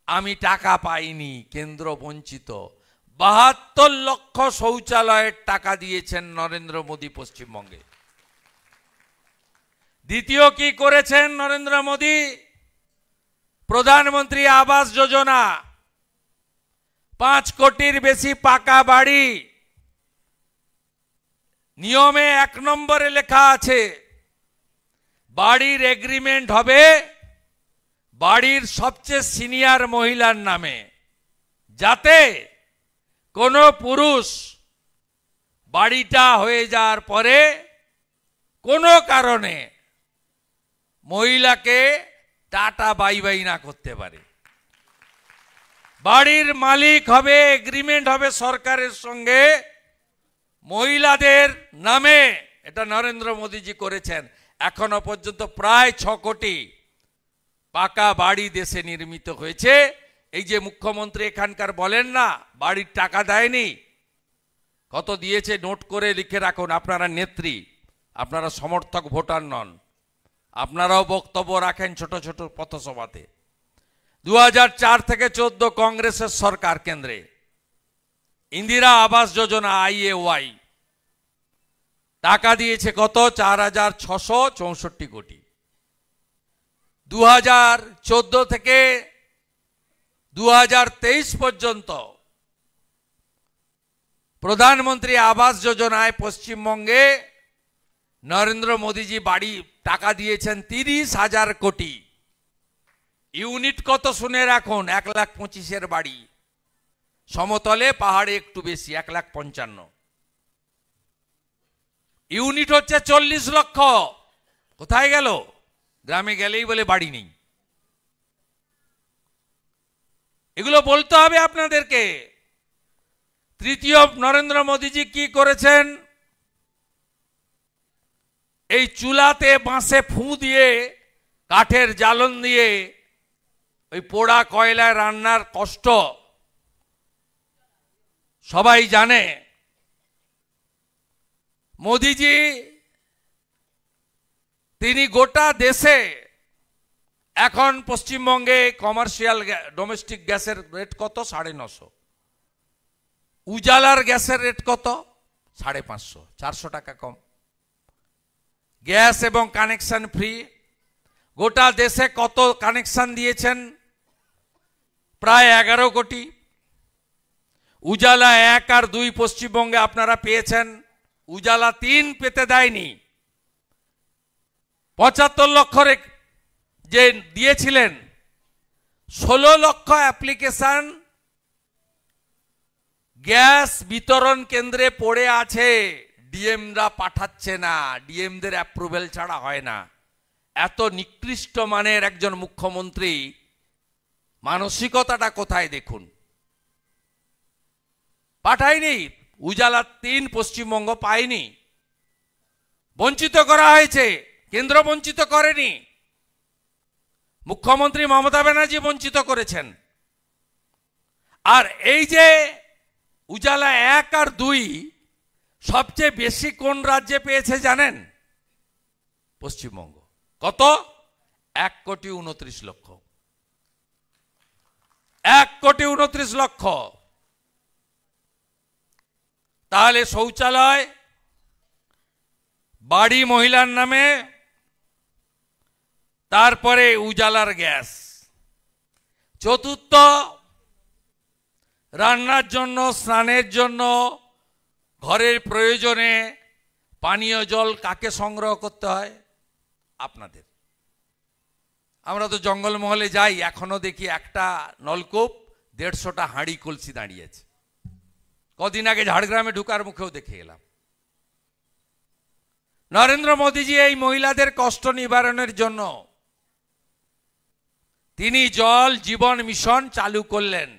S5: আমি টাকা পাইনি, কেন্দ্র বঞ্চিত। 72 লক্ষ শৌচালয়ের টাকা দিয়েছেন নরেন্দ্র মোদী পশ্চিমবঙ্গে। দ্বিতীয় কি করেছেন নরেন্দ্র মোদী? প্রধানমন্ত্রী আবাস যোজনা, 5 কোটির বেশি পাকা বাড়ি। নিয়মে 1 নম্বরে লেখা আছে বাড়ির এগ্রিমেন্ট হবে বাড়ির সবচেয়ে সিনিয়র মহিলার নামে, যাতে কোনো পুরুষ বাড়িটা হয়ে যাওয়ার পরে কোনো কারণে মহিলাকে টাটা বাই বাই না করতে পারে। বাড়ির মালিক হবে, এগ্রিমেন্ট হবে সরকারের সঙ্গে মহিলাদের নামে। এটা নরেন্দ্র মোদীজি করেছেন। এখনো পর্যন্ত প্রায় 6 কোটি পাকা বাড়ি দেশে নির্মিত হয়েছে। এই যে মুখ্যমন্ত্রী এখানকার বলেন না বাড়ির টাকা দেয়নি, কত দিয়েছে নোট করে লিখে রাখুন। আপনারা নেত্রী, আপনারা সমর্থক ভোটার নন, আপনারাও বক্তব্য রাখেন ছোট ছোট পথসভাতে। 2004 থেকে 14 কংগ্রেসের সরকার কেন্দ্রে ইন্দিরা আবাস যোজনা IAY টাকা দিয়েছে কত? 4,664 কোটি। 2014 থেকে 2023 পর্যন্ত প্রধানমন্ত্রী আবাস যোজনায় পশ্চিমবঙ্গে নরেন্দ্র মোদীজি বাড়ি টাকা দিয়েছেন 30,000 কোটি। ইউনিট কত শুনে রাখুন? 1,25,000 বাড়ি, সমতলে পাহাড়ে একটু বেশি 1,55,000। ইউনিট হচ্ছে 40 লক্ষ। কোথায় গেল? গ্রামে গেলেই বলে বাড়ি নেই। এগুলো বলতে হবে আপনাদেরকে। তৃতীয়, নরেন্দ্র মোদীজি কি করেছেন? এই চুলাতে বাঁশে ফুঁ দিয়ে, কাঠের জ্বালন দিয়ে ওই পোড়া কয়লায় রান্নার কষ্ট সবাই জানে। মোদীজি তিনি গোটা দেশে এখন পশ্চিমবঙ্গে কমার্শিয়াল ডোমেস্টিক গ্যাসের রেট কত? 950। উজালার গ্যাসের রেট কত? 550, 400 টাকা কম। গ্যাস এবং কানেকশন ফ্রি। গোটা দেশে কত কানেকশন দিয়েছেন? প্রায় 11 কোটি। উজালা 1 আর 2 পশ্চিমবঙ্গে আপনারা পেয়েছেন, উজালা 3 পেতে দেয়নি। 75 লক্ষ যে দিয়েছিলেন, 16 লক্ষ অ্যাপ্লিকেশন গ্যাস বিতরণ কেন্দ্রে পড়ে আছে, ডিএমরা পাঠাচ্ছে না, ডিএমদের অ্যাপ্রুভেল ছাড়া হয় না। এত নিকৃষ্ট মানের একজন মুখ্যমন্ত্রী, মানসিকতাটা কোথায় দেখুন। পাঠায়নি, উজালা 3 পশ্চিমবঙ্গ পায়নি, বঞ্চিত করা হয়েছে। কেন্দ্র বঞ্চিত করেনি, মুখ্যমন্ত্রী মমতা ব্যানার্জি বঞ্চিত করেছেন। আর এই যে উজালা 1 আর 2 সবচেয়ে বেশি কোন রাজ্যে পেয়েছে জানেন? পশ্চিমবঙ্গ। কত? 1,29 লক্ষ। 1,29 লক্ষ। তাহলে শৌচালয়, বাড়ি মহিলার নামে, তারপরে উজালার গ্যাস। চতুর্থ, রান্নার জন্য, স্নানের জন্য, ঘরের প্রয়োজনে পানীয় জল কাকে সংগ্রহ করতে হয়? আপনাদের। আমরা তো জঙ্গলমহলে যাই, এখনো দেখি একটা নলকূপ 150টা হাঁড়ি কলসি দাঁড়িয়ে আছে। কদিন আগে ঝাড়গ্রামে ঢুকার মুখেও দেখে এলাম। নরেন্দ্র মোদীজি এই মহিলাদের কষ্ট নিবারণের জন্য তিনি জল জীবন মিশন চালু করলেন।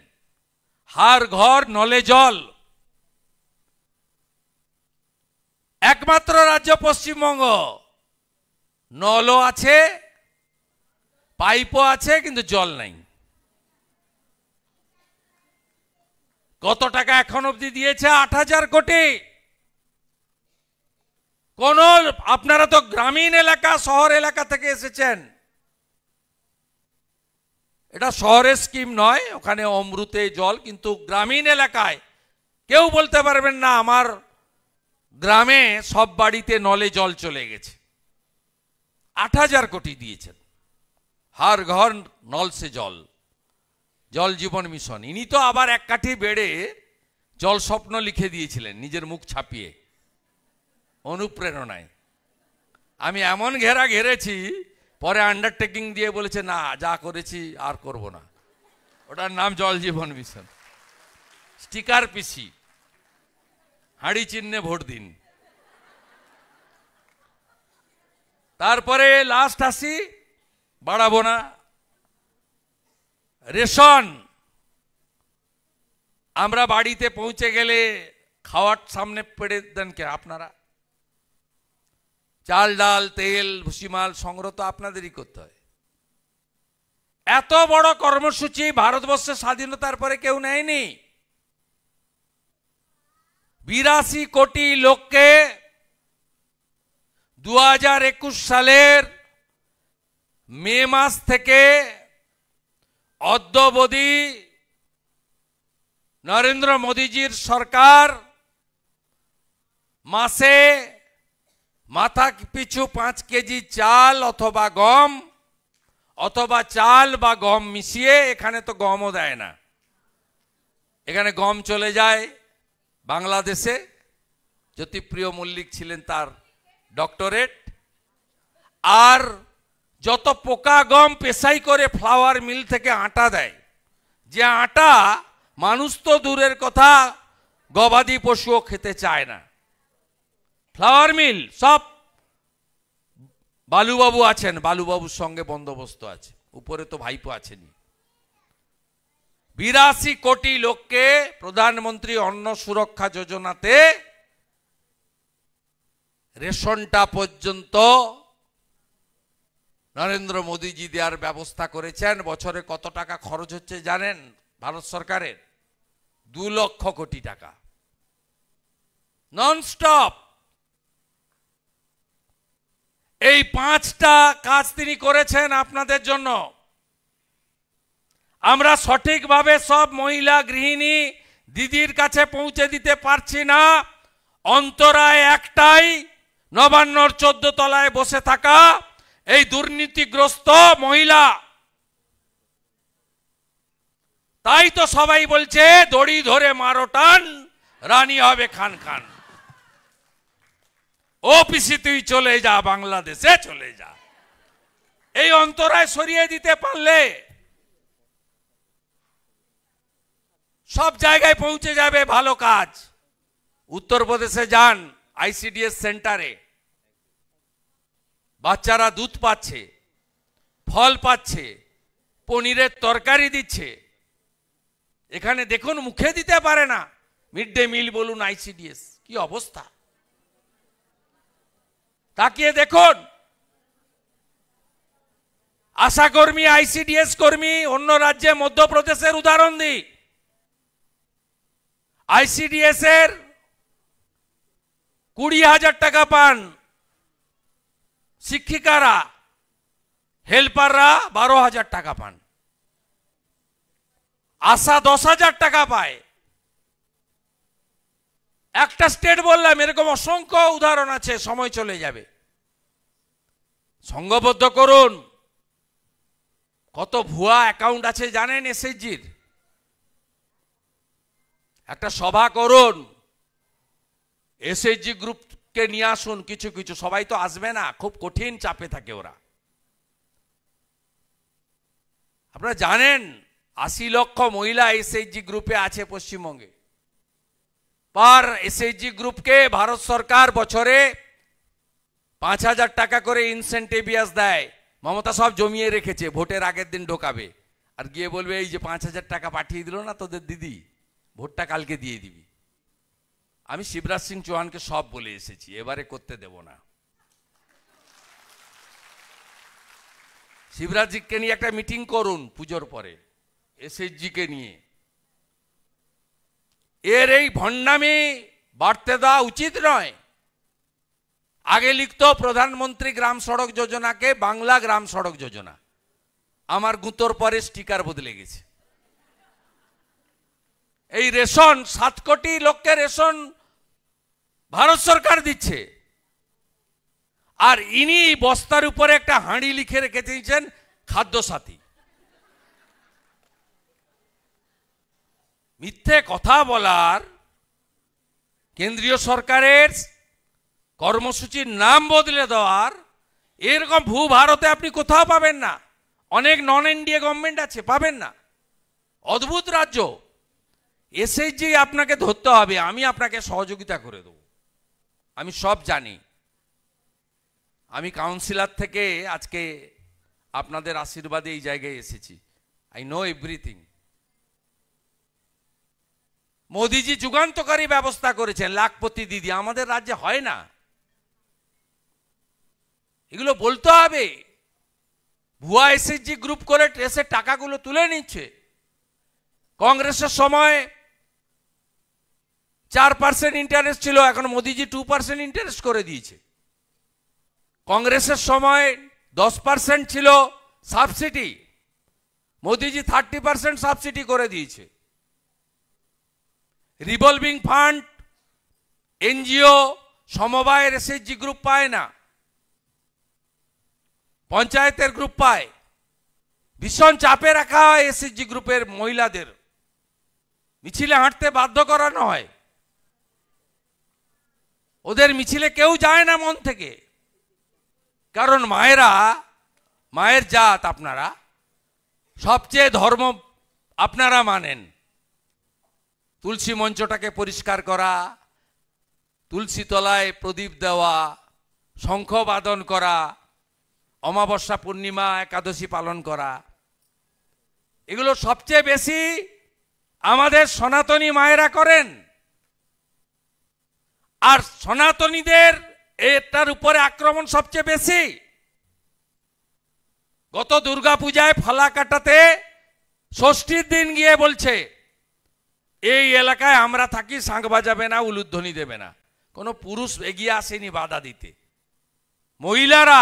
S5: হার ঘর নলে জল। একমাত্র রাজ্য পশ্চিমবঙ্গ, নলও আছে, পাইপও আছে, কিন্তু জল নাই। কত টাকা এখন অবধি দিয়েছে? 8,000 কোটি। কোন, আপনারা তো গ্রামীণ এলাকা শহর এলাকা থেকে এসেছেন, এটা শহরের স্কিম নয়, ওখানে অমৃতে জল, কিন্তু গ্রামীণ এলাকায় কেউ বলতে পারবেন না আমার গ্রামে সব বাড়িতে নলে জল চলে গেছে। 8,000 কোটি দিয়েছেন। হার ঘর নল সে জল, জল জীবন মিশন। ইনি তো আবার এক কাঠি বেড়ে জল স্বপ্ন লিখে দিয়েছিলেন নিজের মুখ ছাপিয়ে, অনুপ্রেরণায়। আমি এমন ঘেরেছি, পরে আন্ডারটেকিং দিয়ে বলেছে না, যা করেছি আর করব না। ওটার নাম জল জীবন মিশন। স্টিকার পিসি, হাঁড়ি চিহ্নে ভোট দিন। তারপরে লাস্ট আসি, বাড়াবো না, রেশন। আমরা বাড়িতে পৌঁছে গেলে খাওয়ার সামনে পেড়ে দেন কে? আপনারা। চাল ডাল তেল ভুসিমাল সংগ্রহ তো আপনাদেরই করতে হয়। এত বড় কর্মসূচি ভারতবর্ষের স্বাধীনতার পরে কেউ নেয়নি। 82 কোটি লোককে 2021 সালের মে মাস থেকে অদ্যাবধি নরেন্দ্র মোদীজির সরকার মাসে মাথা পিছু 5 কেজি চাল অথবা গম, অথবা চাল বা গম মিশিয়ে, এখানে তো গমও দেয় না, এখানে গম চলে যায় বাংলাদেশে। জ্যোতিপ্রিয় মল্লিক ছিলেন তার ডক্টরেট। আর যত পোকা গম পেশাই করে ফ্লাওয়ার মিল থেকে আটা দেয়, যে আটা মানুষ তো দূরের কথা, গবাদি পশুও খেতে চায় না। ফ্লাওয়ার মিল সব বালুবাবু আছেন, বালুবাবুর সঙ্গে বন্দোবস্ত আছে, উপরে তো ভাইপো আছেনি। 82 কোটি লোককে প্রধানমন্ত্রী অন্ন সুরক্ষা যোজনাতে রেশনটা পর্যন্ত নরেন্দ্র মোদীজি দেওয়ার ব্যবস্থা করেছেন। বছরে কত টাকা খরচ হচ্ছে জানেন ভারত সরকারের? 2 লক্ষ কোটি টাকা, নন স্টপ। এই 5টা কাজ তিনি করেছেন আপনাদের জন্য। আমরা সঠিকভাবে সব মহিলা গৃহিণী দিদির কাছে পৌঁছে দিতে পারছি না। অন্তরায় একটাই, নবান্নর 14 তলায় বসে থাকা এই দুর্নীতিগ্রস্ত মহিলা। তাই তো সবাই বলছে দড়ি ধরে মারো টান, রানী হবে খান খান। ওপিসি তুই চলে যা, বাংলাদেশে চলে যা। এই অন্তরায় সরিয়ে দিতে পারলে সব জায়গায় পৌঁছে যাবে ভালো কাজ। উত্তরপ্রদেশে যান, আইসিডিএস সেন্টারে বাচ্চারা দুধ পাচ্ছে, ফল পাচ্ছে, পনিরের তরকারি দিচ্ছে। এখানে দেখুন মুখে দিতে পারে না। মিড ডে মিল বলুন, আইসিডিএস, কি অবস্থা তাকিয়ে দেখুন। আশা কর্মী, আইসিডিএস কর্মী, অন্য রাজ্যে মধ্যপ্রদেশের উদাহরণ দিই। আইসিডিএস এর 20,000 টাকা পান শিক্ষিকারা, হেল্পাররা 12,000 টাকা পান। আশা 10,000 টাকা পায়। একটা স্টেট বললাম, এরকম অসংখ্য উদাহরণ আছে, সময় চলে যাবে। সংঘবদ্ধ করুন। কত ভুয়া অ্যাকাউন্ট আছে জানেন এসএইচজির? একটা সভা করুন, এসএইচজি গ্রুপকে নিয়ে আসুন। কিছু কিছু, সবাই তো আসবে না, খুব কঠিন চাপে থাকে ওরা। আপনারা জানেন 80 লক্ষ মহিলা এসএইচজি গ্রুপে আছে পশ্চিমবঙ্গে। পার এসএইচজি গ্রুপকে ভারত সরকার বছরে 5,000 টাকা করে ইনসেন্টিভিয়াস দেয়। মমতা সব জমিয়ে রেখেছে, ভোটের আগের দিন ঢোকাবে আর গিয়ে বলবে এই যে 5,000 টাকা পাঠিয়ে দিল না তোদের দিদি, ভোটটা কালকে দিয়ে দিবি। আমি শিবরাজ সিং চৌহানকে সব বলে এসেছি, এবারে করতে দেব না। শিবরাজজিকে নিয়ে একটা মিটিং করুন পুজোর পরে, এসএসজিকে নিয়ে। এর এই ভণ্ডামি বাড়তে দেওয়া উচিত নয়। আগে লিখতো প্রধানমন্ত্রী গ্রাম সড়ক যোজনাকে বাংলা গ্রাম সড়ক যোজনা, আমার গুঁতোর পরে স্টিকার বদলে গেছে। এই রেশন 7 কোটি লোককে রেশন ভারত সরকার দিচ্ছে, আর ইনি বস্তার উপরে একটা হাঁড়ি লিখে রেখে দিয়েছেন খাদ্য সাথী। মিথ্যে কথা বলার, কেন্দ্রীয় সরকারের কর্মসূচির নাম বদলে দেওয়ার, এরকম ভূ ভারতে আপনি কোথাও পাবেন না। অনেক নন এনডিএ গভর্নমেন্ট আছে, পাবেন না। অদ্ভুত রাজ্য। এসএসজি আপনাকে ধরতে হবে, আমি আপনাকে সহযোগিতা করে দেব, আমি সব জানি। আমি কাউন্সিলর থেকে আজকে আপনাদের আশীর্বাদে এই জায়গায় এসেছি। I know everything. মোদিজি যুগান্তকারী ব্যবস্থা করেছেন, লাখপতি দিদি আমাদের রাজ্যে হয় না। এগুলো বলতে হবে। ভুয়া এসএসজি গ্রুপ করে ট্রেসের টাকাগুলো তুলে নিচ্ছে। কংগ্রেসের সময় 4% ইন্টারেস্ট ছিল, এখন মোদিজি 2% ইন্টারেস্ট করে দিয়েছে। কংগ্রেসের সময় 10% ছিল সাবসিডি, মোদিজি 30% সাবসিডি করে দিয়েছে। রিভলভিং ফান্ড, এনজিও, সমবায়ের এসএসজি গ্রুপ পায় না, পঞ্চায়েতের গ্রুপ পায়। ভীষণ চাপে রাখা হয় এসএসজি গ্রুপের মহিলাদের, মিছিলে হাঁটতে বাধ্য করানো হয়। ওদের মিছিলে কেউ যায় না মন থেকে, কারণ মায়ের জাত আপনারা, সবচেয়ে ধর্ম আপনারা মানেন। তুলসী মঞ্চটাকে পরিষ্কার করা, তুলসী তলায় প্রদীপ দেওয়া, শঙ্খ বাদন করা, অমাবস্যা পূর্ণিমা একাদশী পালন করা, এগুলো সবচেয়ে বেশি আমাদের সনাতনী মায়েরা করেন। আর সনাতনীদের এটার উপরে আক্রমণ সবচেয়ে বেশি। গত দুর্গা পূজায় ফালাকাটাতে ষষ্ঠীর দিন গিয়ে বলছে এই এলাকায় আমরা থাকি, শাঁখ বাজাবে না, উলুধ্বনি দেবে না। কোনো পুরুষ এগিয়ে আসেনি বাধা দিতে। মহিলারা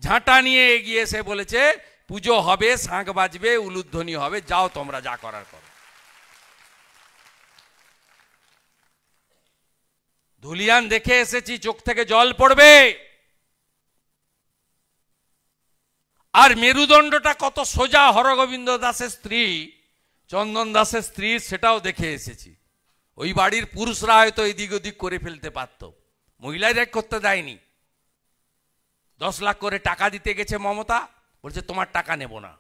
S5: ঝাঁটা নিয়ে এগিয়ে এসে বলেছে পুজো হবে, শাঁখ বাজবে, উলুধ্বনি হবে, যাও তোমরা যা করার করো। ধুলিয়ান দেখে এসেছি, চোখ থেকে জল পড়বে। আর মেরুদণ্ডটা কত সোজা হরগোবিন্দ দাসের স্ত্রী, চন্দন দাসের স্ত্রী, সেটাও দেখে এসেছি। ওই বাড়ির পুরুষরা হয়তো এদিক ওদিক করে ফেলতে পারত, মহিলারা করতে দেয়নি। 10 লাখ করে টাকা দিতে গেছে মমতা, বলছে তোমার টাকা নেব না।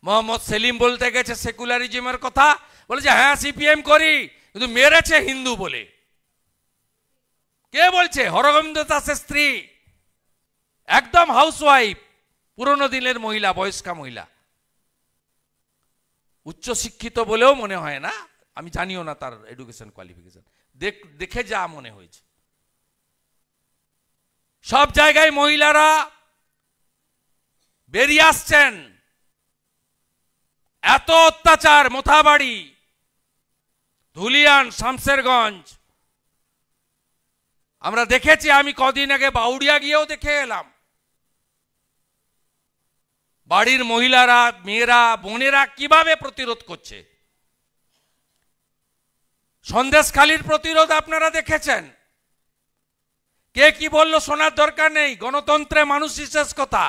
S5: মোহাম্মদ সেলিম বলতে গেছে সেকুলারিজমের কথা, বলেছে হ্যাঁ সিপিএম করি, কিন্তু মেরেছে হিন্দু বলে। কে বলছে? হরগোবিন্দ দাসের স্ত্রী, একদম হাউসওয়াইফ, পুরনো দিনের মহিলা, বয়স্কা মহিলা, উচ্চ শিক্ষিত বলেও মনে হয় না, আমি জানিও না তার এডুকেশন কোয়ালিফিকেশন, দেখে যা মনে হয়েছে। সব জায়গায় মহিলারা বেরিয়ে আসছেন। এত অত্যাচার, মোথাবাড়ি, ধুলিয়ান, শামসেরগঞ্জ আমরা দেখেছি। আমি কদিন আগে বাউড়িয়া গিয়েও দেখে এলাম। বাড়ির মহিলারা, মেয়েরা, বোনেরা কিভাবে প্রতিরোধ করছে। সন্দেশখালীর প্রতিরোধ আপনারা দেখেছেন। কে কি বলল শোনার দরকার নেই, গণতন্ত্রে মানুষই শেষ কথা।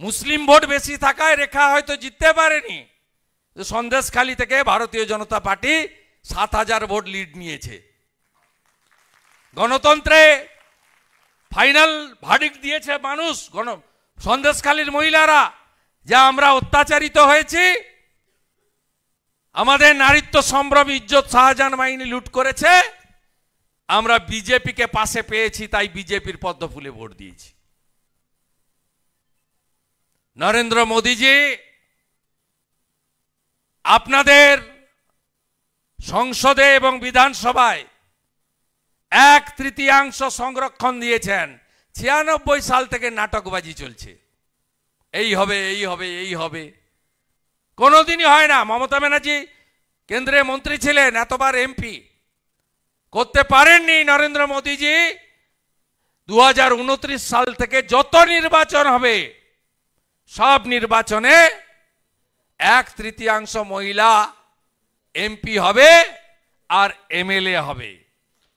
S5: মুসলিম ভোট বেশি থাকায় রেখা হয়তো জিততে পারেনি, সন্দেশখালী থেকে ভারতীয় জনতা পার্টি 7,000 ভোট লিড নিয়েছে। গণতন্ত্রে ফাইনাল ভার্ডিক্ট দিয়েছে মানুষ, সন্দেশখালীর মহিলারা, যে আমরা অত্যাচারিত হয়েছি, আমাদের নারীত্ব সম্ভ্রম, ইজ্জত শাহজাহান বাহিনী লুট করেছে, আমরা বিজেপিকে পাশে পেয়েছি, তাই বিজেপির পদ্ম ফুলে ভোট দিয়েছি। নরেন্দ্র মোদীজি আপনাদের সংসদে এবং বিধানসভায় 1/3 সংরক্ষণ দিয়েছেন। 96 সাল থেকে নাটকবাজি চলছে, এই হবে এই হবে এই হবে, কোনোদিনই হয় না। মমতা ব্যানার্জি কেন্দ্রে মন্ত্রী ছিলেন, এতবার এমপি করতে পারেননি। নরেন্দ্র মোদীজি 2029 সাল থেকে যত নির্বাচন হবে সব নির্বাচনে 1/3 মহিলা এমপি হবে আর এমএলএ হবে।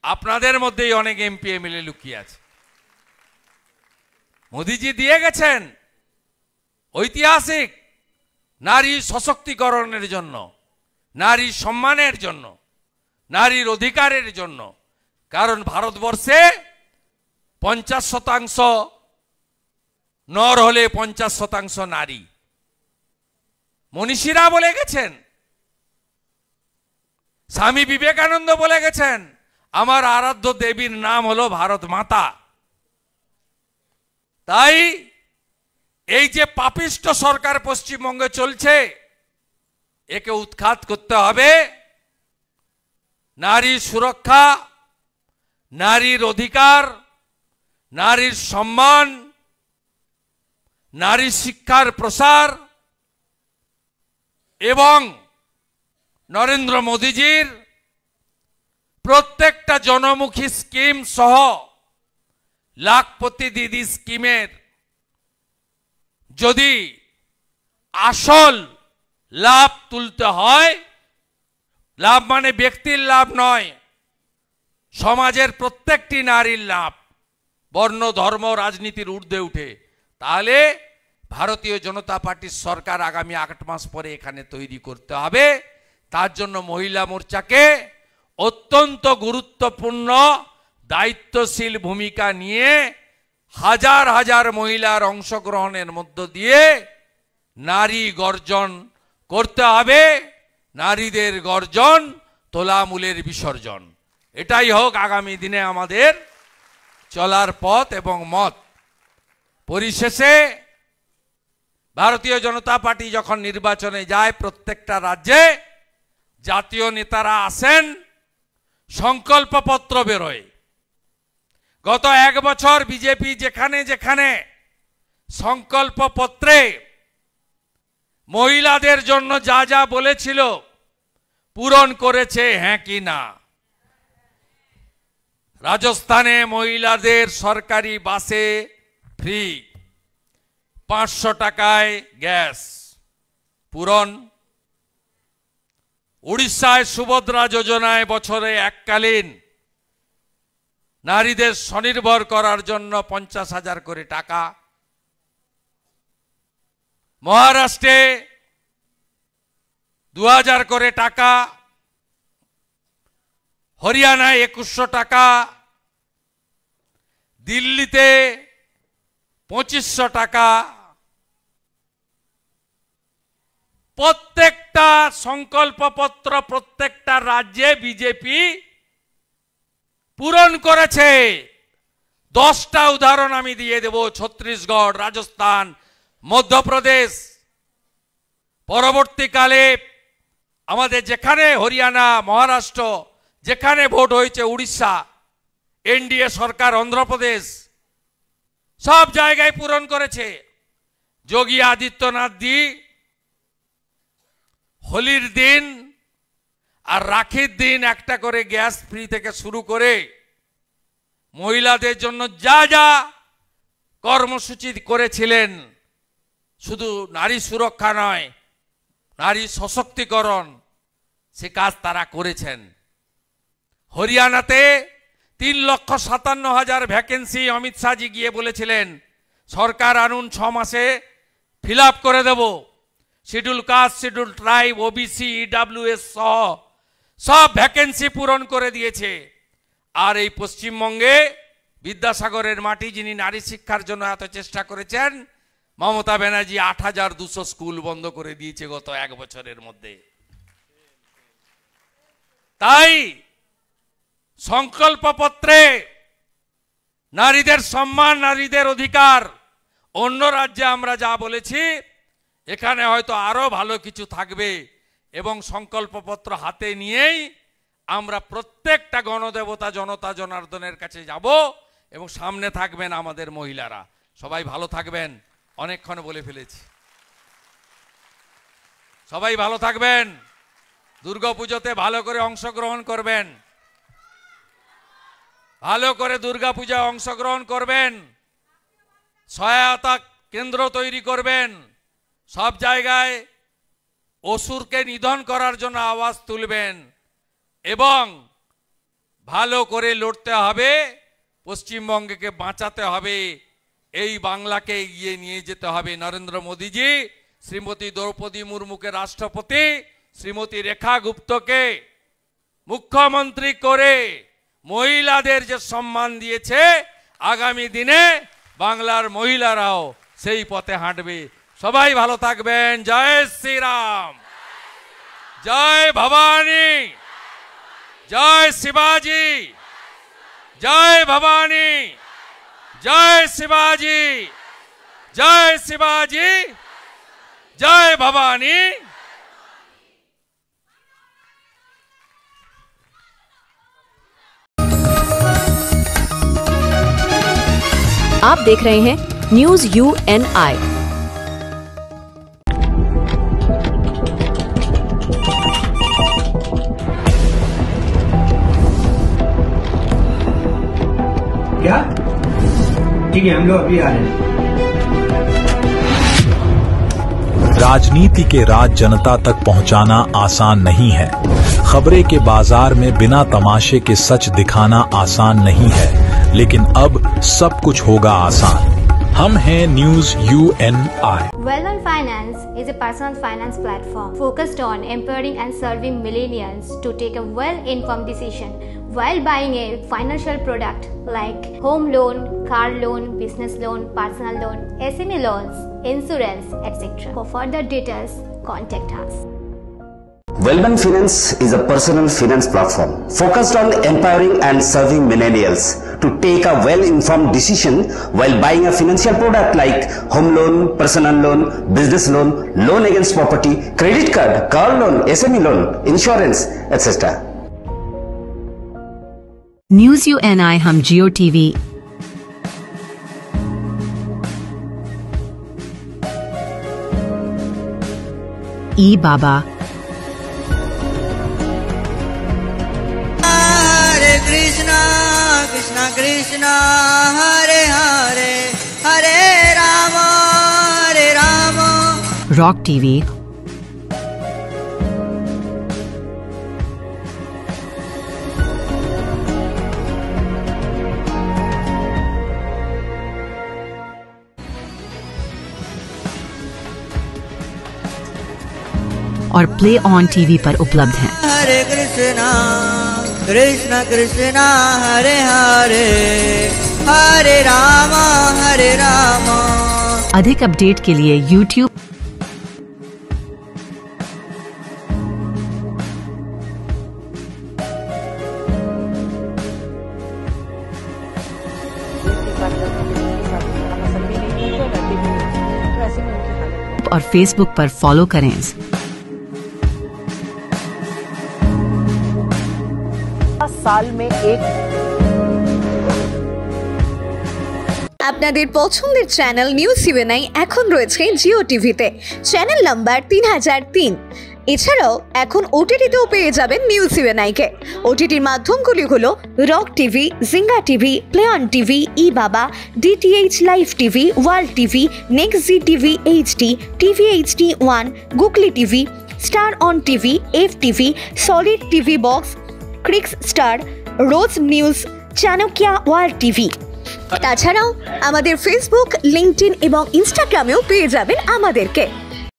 S5: আপনাদের মধ্যেই অনেক এমপি এমএলএ লুকিয়ে আছে। মোদীজি দিয়ে গেছেন ঐতিহাসিক নারী সশক্তিকরণের জন্য, নারী সম্মানের জন্য, নারীর অধিকারের জন্য। কারণ ভারতবর্ষে 50% নর হলে 50% নারী। মনীষীরা বলে গেছেন, স্বামী বিবেকানন্দ বলে গেছেন, আমার আরাধ্য দেবীর নাম হলো ভারত মাতা। তাই এই যে পাপিষ্ট সরকার পশ্চিমবঙ্গে চলছে, একে উৎখাত করতে হবে। নারীর সুরক্ষা, নারীর অধিকার, নারীর সম্মান, নারী শিক্ষার প্রসার এবং নরেন্দ্র মোদীজির প্রত্যেকটা জনমুখী স্কিম সহ লাখপতি দিদি স্কিমের যদি আসল লাভ তুলতে হয়, লাভ মানে ব্যক্তির লাভ নয়, সমাজের প্রত্যেকটি নারীর লাভ, বর্ণ ধর্ম রাজনীতির ঊর্ধ্বে উঠে, তাহলে ভারতীয় জনতা পার্টির সরকার আগামী 8 মাস পরে এখানে তৈরি করতে হবে। তার জন্য মহিলা মোর্চাকে অত্যন্ত গুরুত্বপূর্ণ দায়িত্বশীল ভূমিকা নিয়ে হাজার হাজার মহিলার অংশগ্রহণের মধ্য দিয়ে নারী গর্জন করতে হবে। নারীদের গর্জন, তোলামূলের বিসর্জন, এটাই হোক আগামী দিনে আমাদের চলার পথ এবং মত। পরিশেষে ভারতীয় জনতা পার্টি যখন নির্বাচনে যায়, প্রত্যেকটা রাজ্যে জাতীয় নেতারা আসেন, সংকল্পপত্র বেরোয়। গত 1 বছর বিজেপি যেখানে যেখানে সংকল্পপত্রে মহিলাদের জন্য যা যা বলেছিল পূরণ করেছে, হ্যাঁ কি না? রাজস্থানে মহিলাদের সরকারি বাসে ফ্রি, 500 টাকায় গ্যাস পূরণ। উড়িষ্যায় সুভদ্রা যোজনায় বছরে এককালীন নারীদের স্বনির্ভর করার জন্য 50,000 করে টাকা। মহারাষ্ট্রে 2000 করে টাকা, হরিয়ানায় 2100 টাকা, দিল্লিতে 2500 টাকা। প্রত্যেকটা সংকল্পপত্র প্রত্যেকটা রাজ্যে বিজেপি পূরণ করেছে। 10টা উদাহরণ আমি দিয়ে দেব। ছত্তিশগড়, রাজস্থান, মধ্যপ্রদেশ, পরবর্তীকালে আমাদের যেখানে হরিয়ানা, মহারাষ্ট্র, যেখানে ভোট হয়েছে, উড়িষ্যা, এনডিএ সরকার, অন্ধ্রপ্রদেশ, সব জায়গায় পূরণ করেছে। যোগী আদিত্যনাথ জি হোলির দিন আর রাখির দিন একটা করে গ্যাস ফ্রি থেকে শুরু করে মহিলাদের জন্য যা যা কর্মসূচি করেছিলেন, শুধু নারী সুরক্ষা নয়, নারী সশক্তিকরণ, সে কাজ তারা করেছেন। হরিয়ানাতে 3,57,000 ভ্যাকেন্সি অমিত শাহজি গিয়ে বলেছিলেন সরকার আনুন, 6 মাসে ফিল আপ করে দেব। Schedule caste, schedule tribe, OBC, EWS সহ সব ভ্যাকেন্সি পূরণ করে দিয়েছে। আর এই পশ্চিমবঙ্গে বিদ্যাসাগরের মাটি, যিনি নারী শিক্ষার জন্য এত চেষ্টা করেছেন, মমতা ব্যানার্জি 8,200 স্কুল বন্ধ করে দিয়েছে গত 1 বছরের মধ্যে। তাই সংকল্পপত্রে নারীদের সম্মান, নারীদের অধিকার, অন্য রাজ্যে আমরা যা বলেছি এখানে হয়তো আরো ভালো কিছু থাকবে এবং সংকল্পপত্র হাতে নিয়েই আমরা প্রত্যেকটা গণদেবতা জনতা জনার্দনের কাছে যাব এবং সামনে থাকবেন আমাদের মহিলারা। সবাই ভালো থাকবেন, অনেকক্ষণ বলে ফেলেছি। সবাই ভালো থাকবেন, দুর্গাপুজোতে ভালো করে অংশগ্রহণ করবেন, ভালো করে দুর্গাপূজায় অংশগ্রহণ করবেন, সহায়তা কেন্দ্র তৈরি করবেন, সব জায়গায় অসুরকে নিধন করার জন্য আওয়াজ তুলবেন এবং ভালো করে লড়তে হবে, পশ্চিমবঙ্গকে বাঁচাতে হবে, এই বাংলাকে এগিয়ে নিয়ে যেতে হবে। নরেন্দ্র মোদীজি শ্রীমতী দ্রৌপদী মুর্মুকে রাষ্ট্রপতি, শ্রীমতী রেখা গুপ্তকে মুখ্যমন্ত্রী করে মহিলাদের যে সম্মান দিয়েছে, আগামী দিনে বাংলার মহিলারাও সেই পথে হাঁটবে। সবাই ভালো থাকবেন। জয় শ্রীরাম, জয় ভবানী, জয় শিবাজি, জয় ভবানী, জয় শিবাজি, জয় শিবাজি, জয় ভবানী।
S6: आप देख रहे हैं न्यूज UNI।
S7: क्या? ठीक है, हम लोग अभी आ रहे हैं।
S8: राजनीति के राज जनता तक पहुंचाना आसान नहीं है। खबरें के बाजार में बिना तमाशे के सच दिखाना आसान नहीं है, लेकिन अब सब कुछ होगा आसान। हम हैं news UNI।
S9: Well-Known Finance is a personal finance platform focused on empowering and serving millennials to take a well-informed decision while buying a financial product like home loan, car loan, business loan, personal loan, SME loans, insurance, etc. For further details, contact us.
S10: Well-Known Finance is a personal finance platform focused on empowering and serving millennials to take a well-informed decision while buying a financial product like home loan, personal loan, business loan, loan against property, credit card, car loan, SME loan, insurance, etc.
S6: News UNI हम जियो TV, बाबा,
S11: हरे कृष्णा कृष्णा कृष्णा हरे हरे हरे राम
S6: रॉक TV, और प्ले ऑन TV पर उपलब्ध हैं।
S11: हरे कृष्णा कृष्णा कृष्णा हरे हरे हरे राम
S6: अधिक अपडेट के लिए YouTube और Facebook पर फॉलो करें।
S12: साल में एक
S13: আপনাদের পছন্দের চ্যানেল নিউজ UNI এখন রয়েছে জিও টিভিতে, চ্যানেল নাম্বার 3003। এছাড়াও এখন ওটিটিতেও পেয়ে যাবেন নিউজ UNI কে। ওটিটির মাধ্যমগুলি হলো Rock TV, Zinga TV, Play On TV, বাবা, DTH live TV, World TV, next G TV HD, TV HD1, Googly TV, Star On TV, FTV, Solid TV Box, Cricks Star, রোজ নিউজ, চাণক্যা ওয়ার্ল্ড টিভি। তাছাড়াও আমাদের ফেসবুক, লিঙ্কডইন এবং ইনস্টাগ্রামেও পেয়ে যাবেন আমাদেরকে।